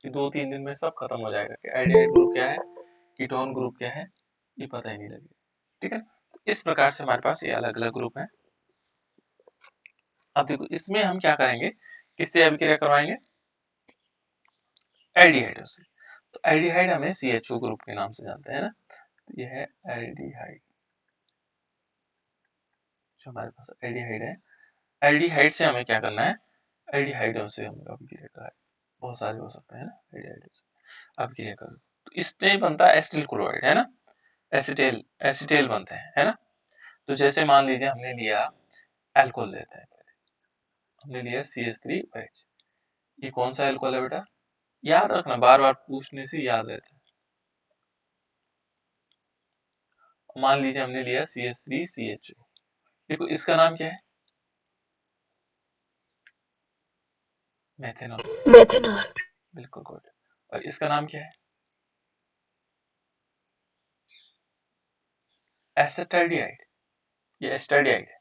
S1: कि 2-3 दिन में सब खत्म हो जाएगा कि एल्डिहाइड ग्रुप क्या है, कीटोन ग्रुप क्या है, ये पता ही नहीं लगेगा, ठीक है। तो इस प्रकार से हमारे पास ये अलग अलग ग्रुप है। अब देखो इसमें हम क्या करेंगे, किससे अभिक्रिया करवाएंगे, एल्डिहाइड से। तो एल्डिहाइड हमें CHO ग्रुप के नाम से जानते हैं ना, तो ये है एल्डिहाइड, जो हमारे पास एल्डिहाइड है। एल्डिहाइड से हमें क्या करना है, एल्डिहाइडों से हम अभिक्रिया कराए, बहुत सारे हो सकते हैं ना एल्डिहाइड से अभिक्रिया कर, तो इससे बनता है एसिटिल क्लोराइड, है ना, एसिटेल एसिटेल बनते हैं, है ना। तो जैसे मान लीजिए हमने लिया अल्कोहल लेते हैं, हमने लिया CH3OH, ये कौन सा अल्कोहल है बेटा, याद रखना, बार बार पूछने से याद रहता है। मान लीजिए हमने लिया CH3CHO, देखो इसका नाम क्या है, मेथेनॉल,
S2: मेथनॉल,
S1: बिल्कुल गुड। और इसका नाम क्या है, एसिटाल्डिहाइड, ये एस्टाल्डिहाइड है,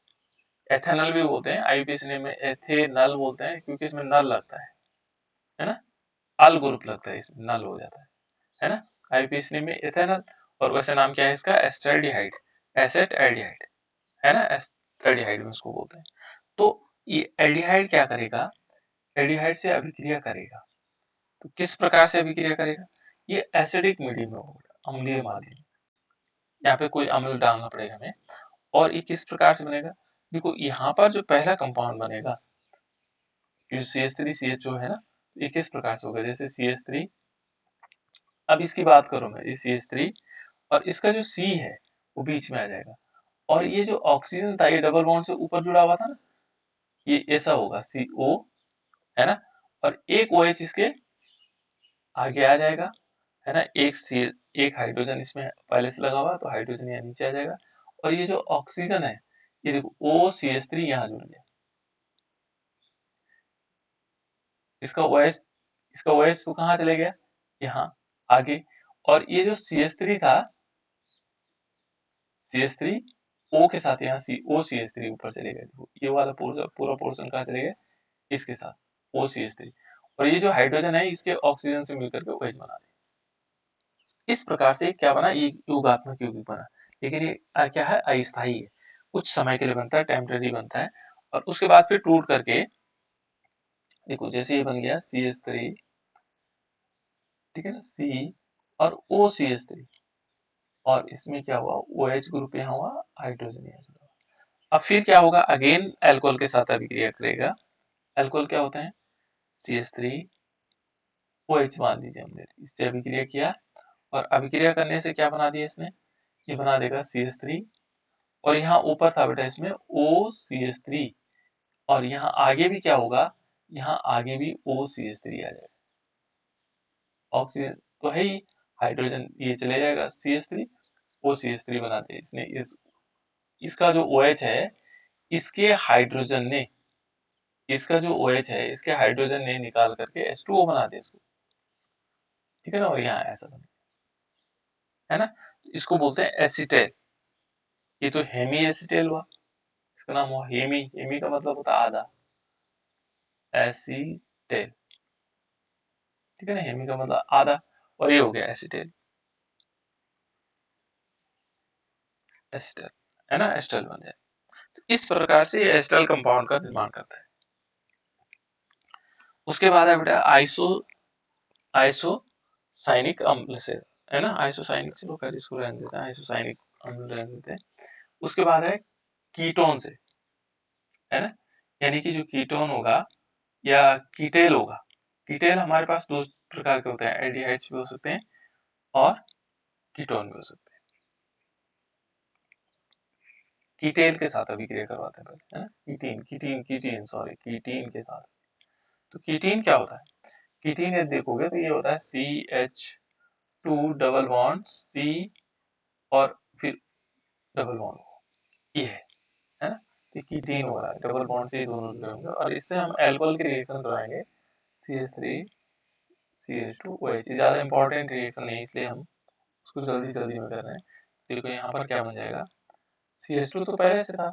S1: एथेनल भी बोलते हैं, आईयूपीएसी में एथेनल बोलते हैं क्योंकि इसमें नल लगता है ना, अल ग्रुप लगता है, इसमें नल हो जाता है ना। आईयूपीएसी में एथेनल, और वैसे नाम क्या है इसका, एस्टल्डिहाइड, एसेटल्डिहाइड, है ना, एस्टल्डिहाइड में इसको बोलते हैं। तो ये एल्डिहाइड क्या करेगा, एल्डिहाइड से अभिक्रिया करेगा। तो किस प्रकार से अभिक्रिया करेगा, ये एसिडिक मीडियम में होगा, अम्लीय माध्यम, यहाँ पे कोई अम्ल डालना पड़ेगा हमें। और ये किस प्रकार से बनेगा, देखो यहाँ पर जो पहला कंपाउंड बनेगा CH3CHO है ना, ये किस प्रकार से होगा, जैसे CH3, अब इसकी बात करूं मैं, ये CH3 और इसका जो C है वो बीच में आ जाएगा, और ये जो ऑक्सीजन था ये डबल बॉन्ड से ऊपर जुड़ा हुआ था ना, ये ऐसा होगा CO, है ना, और एक OH इसके आगे आ जाएगा, है ना, एक हाइड्रोजन इसमें पहले से लगा हुआ, तो हाइड्रोजन यहाँ नीचे आ जाएगा, और ये जो ऑक्सीजन है ये देखो OCH3 यहाँ जुड़ गया, इसका OH तो कहाँ चले गया, यहाँ आगे, और ये जो CH3 था, CH3 O के साथ यहाँ OCH3 ऊपर चले गए, देखो ये वाला पूरा पोर्शन कहाँ चले गया, इसके साथ OCH3, और ये जो हाइड्रोजन है इसके ऑक्सीजन से मिलकर के OH बना दिया। इस प्रकार से क्या बना, ये योगात्मक यौगिक बना, लेकिन ये क्या है, अस्थायी है, कुछ समय के लिए बनता है, टेम्परेरी बनता है, और उसके बाद फिर टूट करके देखो जैसे ये बन गया CH3, ठीक है ना, C और OCH3, और इसमें क्या हुआ, OH ग्रुप यहाँ हुआ, हाइड्रोजन यहाँ जुड़ा। अब फिर क्या होगा, अगेन अल्कोहल के साथ अभिक्रिया करेगा। अल्कोहल क्या होता है, CH3 OH मान लीजिए हमने इससे अभिक्रिया किया, और अभिक्रिया करने से क्या बना दिया इसने, ये बना देगा CH3, और यहाँ ऊपर था बेटा इसमें OCH3, और यहाँ आगे भी क्या होगा, यहाँ आगे भी OCH3 आ जाएगा, ऑक्सीजन तो है ही, हाइड्रोजन ये चले जाएगा, CH3 OCH3 बना दिया इसने, इसका जो OH है, इसके हाइड्रोजन ने, इसका जो OH है इसके हाइड्रोजन ने निकाल करके H2O बना दिया इसको, ठीक है ना, और यहाँ ऐसा बना, है ना, इसको बोलते हैं एसिटेल, ये तो हेमी एसिटेल हुआ, इसका नाम हुआ हेमी, हेमी का मतलब होता है आधा, एसिटेल, ठीक है ना, हेमी का मतलब आधा, और ये हो गया एसिटेल, एस्टर, है ना, एस्टर बन जाए। तो इस प्रकार से ये एस्टर कंपाउंड का निर्माण करता है। उसके बाद है बेटा आइसोसाइनिक अम्ल से, है ना, आइसोसाइनिक, चलो खैर इसको रहने देते हैं, आइसोसाइनिक अम्ल रहने देते हैं। उसके बाद है कीटोन से, है ना, यानी कि जो कीटोन होगा या कीटेल होगा, कीटेल हमारे पास दो प्रकार के होते हैं, एल्डिहाइड्स भी हो सकते हैं और कीटोन भी हो सकते हैं। कीटेल के साथ अभिक्रिया करवाते हैं पहले, है ना, कीटीन के साथ। तो कीटीन क्या होता है, कीटीन यदि देखोगे तो ये होता है CH2 डबल बॉन्ड C और फिर डबल बॉन्ड, ये है ना, तो कीटीन हो रहा है, डबल बॉन्ड से दोनों जुड़े होंगे, और इससे हम अल्कोहल की रिएक्शन करवाएंगे, CH3 CH2 OH, ज्यादा इंपॉर्टेंट रिएक्शन नहीं, इसलिए हम उसको जल्दी जल्दी में कर रहे हैं। देखो यहाँ पर क्या बन जाएगा, CH2 तो पहले से था,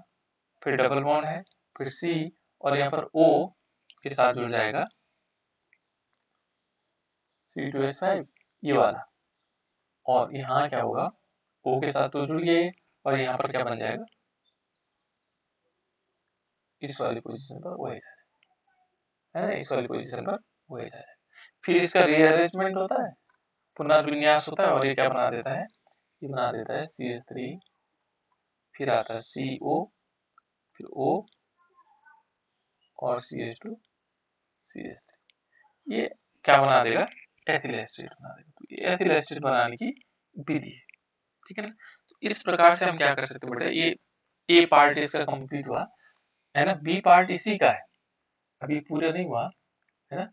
S1: फिर डबल बॉन्ड है, फिर C, और यहाँ पर O के साथ जुड़ जाएगा C2H5, ये वाला, और यहाँ क्या होगा, O के साथ तो जुड़ गए, और यहाँ पर क्या बन जाएगा, इस वाली पोजीशन पर OH है ना, इस वाली पोजीशन पर OH है। फिर इसका रीअरेंजमेंट होता है, पुनर्विन्यास होता है, और ये क्या बना देता है, ये बना देता है CH3, फिर आता है CO, फिर O और CH2 CH3, ये क्या बना देगा, एथिल एस्टेट बना देगा। तो ये एथिल एस्टेट बनाने की विधि है, ठीक है ना। तो इस प्रकार से हम क्या कर सकते हैं बेटा, ये ए पार्ट इसका कंप्लीट हुआ, है ना, बी पार्ट इसी का है, अभी पूरा नहीं हुआ, है ना,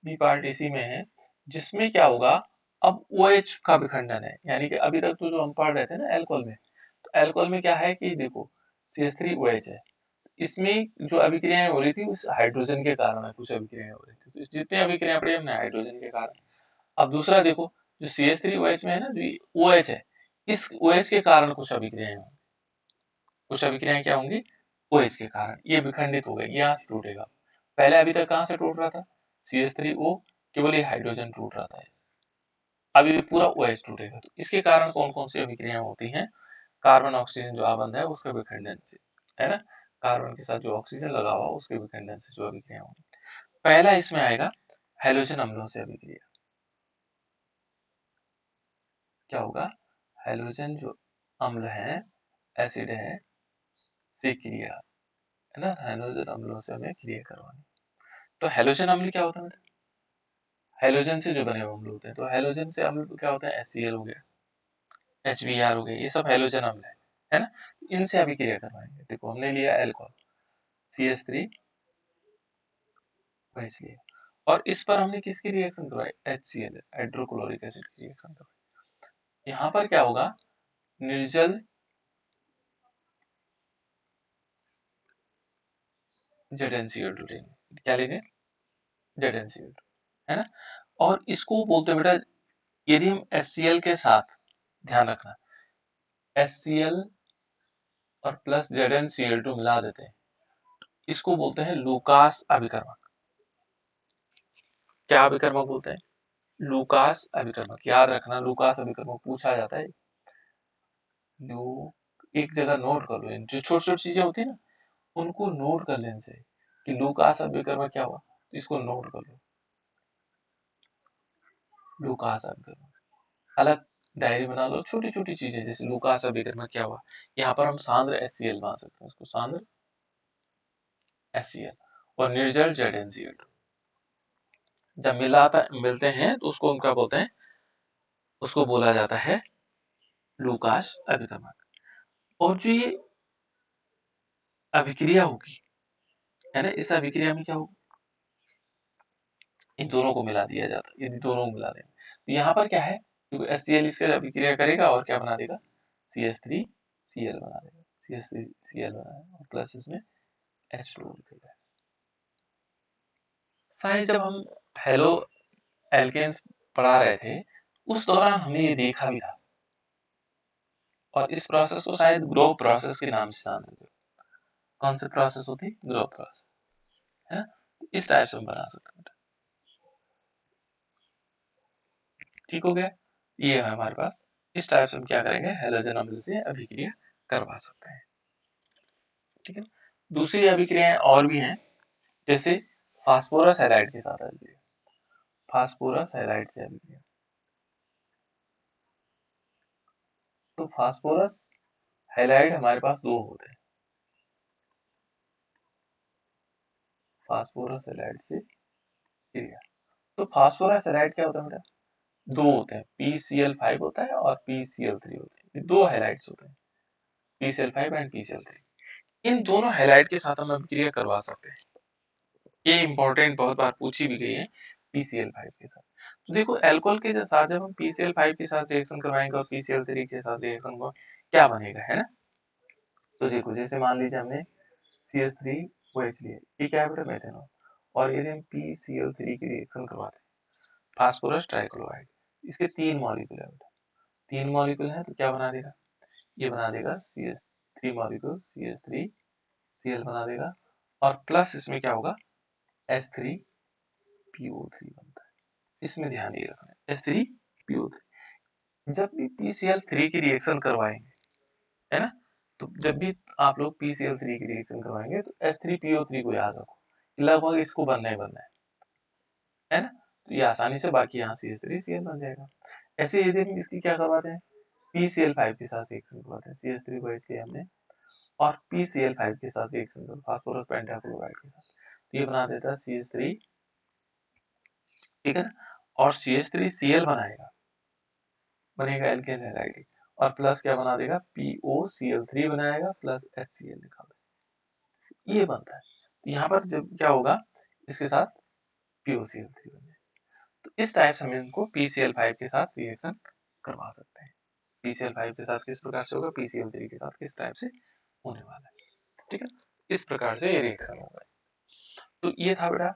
S1: बी पार्ट इसी में है, जिसमें क्या होगा, अब OH का विखंडन है, यानी कि अभी तक तो जो हम पढ़ रहे थे ना एल्कोहल में, तो एल्कोहल में क्या है कि देखो CH3OH है, इसमें जो अभिक्रियाएं हो रही थी उस हाइड्रोजन के कारण है, कुछ अभिक्रियाएं हो रही थी, तो जितने अभिक्रियाएं पड़ी हमने हाइड्रोजन के कारण। अब दूसरा देखो, जो CH3OH में है ना, जो OH है, इस OH के कारण कुछ अभिक्रियाएं होंगी, कुछ अभिक्रियाएं क्या होंगी, OH के कारण ये विखंडित हो गए, यहाँ से टूटेगा। पहले अभी तक कहाँ से टूट रहा था, CH3O, केवल ये हाइड्रोजन टूट रहा था, अभी पूरा OH टूटेगा। तो इसके कारण कौन कौन सी अभिक्रियाएं होती हैं, कार्बन ऑक्सीजन जो आबंध है उसके विखंडन से, है ना, कार्बन के साथ जो ऑक्सीजन लगा हुआ उसके विखंडन से जो अभिक्रिया होगी। पहला इसमें आएगा हैलोजन अम्लों से अभिक्रिया। क्या होगा, हैलोजन जो अम्ल है, एसिड है, से क्रिया, है ना, हैलोजन अम्लों से हमें क्रिया करवानी। तो हैलोजन अम्ल क्या होता है बेटा, हैलोजन से जो बने हुए अम्ल होते हैं। तो हैलोजन से अम्ल क्या होता है, HCl हो गया, HBr हो गया, ये सब हैलोजन अम्ल है ना। इनसे अभिक्रिया करवाएंगे। देखो हमने लिया एल्कोहल, CH3 OH लिया, और इस पर हमने किसकी रिएक्शन करवाई, HCl, हाइड्रोक्लोरिक एसिड की रिएक्शन करवाई। यहाँ पर क्या होगा, निर्जल ZnCl2 लेंगे। क्या लेंगे, ZnCl2, है ना। और इसको बोलते हैं बेटा, यदि हम HCl के साथ, ध्यान रखना, HCl और प्लस ZnCl2 मिला देते हैं, इसको बोलते हैं लूकास अभिकर्मक। क्या अभिकर्मक बोलते हैं, लूकास अभिकर्मक। याद रखना, लूकास अभिकर्मक पूछा जाता है। एक जगह नोट कर लो, जो छोटी छोटी चीजें होती है ना, उनको नोट कर लेने से कि लूकास अभिकर्मक क्या हुआ, तो इसको नोट कर लो, लूकास अभिकर्मक। अलग डायरी बना लो, छोटी छोटी चीजें, जैसे लूकास अभिकर्मक क्या हुआ, यहाँ पर हम सांद्र HCl बना सकते हैं, उसको सांद्र HCl, और निर्जल ZnCl2 जब मिलते हैं तो उसको हम क्या बोलते हैं, उसको बोला जाता है लूकास अभिकर्मक। और जो ये अभिक्रिया होगी, है ना, इस अभिक्रिया में क्या होगा, इन दोनों को मिला दिया जाता है। यदि दोनों को मिला दें तो यहाँ पर क्या है, तो HCl इसके अभिक्रिया करेगा और क्या बना देगा, CH3Cl बना देगा, CH3Cl बना देगा, और प्लस इसमें H2O लिखेगा। शायद जब हम हेलो एल्केन्स पढ़ा रहे थे, उस दौरान हमने ये देखा भी था, और इस प्रोसेस को शायद ग्रोव प्रोसेस के नाम से जानते थे। कौन सी प्रोसेस होती है, ग्रोव प्रोसेस, है ना। इस टाइप से हम बना सकते हैं। ठीक हो गया, ये है हमारे पास। इस टाइप से हम क्या करेंगे, हैलोजन अम्ल से अभिक्रिया करवा सकते हैं। ठीक है, दूसरी अभिक्रियाएं और भी हैं, जैसे फास्फोरस हैलाइड के साथ अभिक्रिया, फास्फोरस हैलाइड से अभिक्रिया। तो फास्फोरस हैलाइड हमारे पास दो होते हैं, फास्फोरस हैलाइड से क्रिया। तो फास्फोरस हैलाइड क्या होता है बेटा, दो होते हैं, PCl5 होता है और PCl3 होते हैं, ये दो हैलाइड्स होते हैं, PCl5 एंड PCl3। इन दोनों हैलाइड के साथ हम अभिक्रिया करवा सकते हैं। ये इंपॉर्टेंट, बहुत बार पूछी भी गई है, PCl5 के साथ। तो देखो एल्कोहल के साथ जब हम PCl5 के साथ रिएक्शन करवाएंगे और PCl3 के साथ रिएक्शन को, क्या बनेगा, है ना। तो देखो जैसे मान लीजिए हमने CH3OH लिया, ये क्या है बेटा, मेथेनॉल, और यदि हम PCl3 की रिएक्शन करवाते हैं, फास्फोरस ट्राइक्लोराइड, इसके तीन मॉलिक्यूल है बेटा, तीन मॉलिक्यूल है, तो क्या बना देगा, ये बना देगा CH3 मॉलिक्यूल, CH3Cl बना देगा, और प्लस इसमें क्या होगा, H3PO3 बनता है। इसमें ध्यान ये रखना है, H3PO3। जब भी PCl3 की रिएक्शन करवाएंगे, है ना, तो जब भी आप लोग PCl3 की रिएक्शन करवाएंगे तो H3PO3 को याद रखो, लगभग इसको बनना ही बनना है ना। तो ये आसानी से बाकी यहाँ CH3Cl बन जाएगा। ऐसे यदि हम इसकी क्या करवाते हैं, PCl5 के साथ रिएक्शन करवाते हैं, CH3 को इसलिए हमने, और PCl5 के साथ रिएक्शन करते फास्फोरस पेंटाक्लोराइड के साथ, तो ये बना देता है CH3, ठीक है ना, और CH3Cl बनेगा एल्केन हैलाइड, और प्लस क्या बना देगा, POCl3 बनाएगा, प्लस HCl निकाल देगा, ये बनता है। तो यहाँ पर जब क्या होगा, इसके साथ POCl3 बन जाएगा। तो इस टाइप से हम इनको PCl5 के साथ रिएक्शन करवा सकते हैं। PCl5 के साथ किस प्रकार से होगा, PCl3 के साथ किस टाइप से होने वाला है। ठीक है, इस प्रकार से ये रिएक्शन होगा। तो ये था बेटा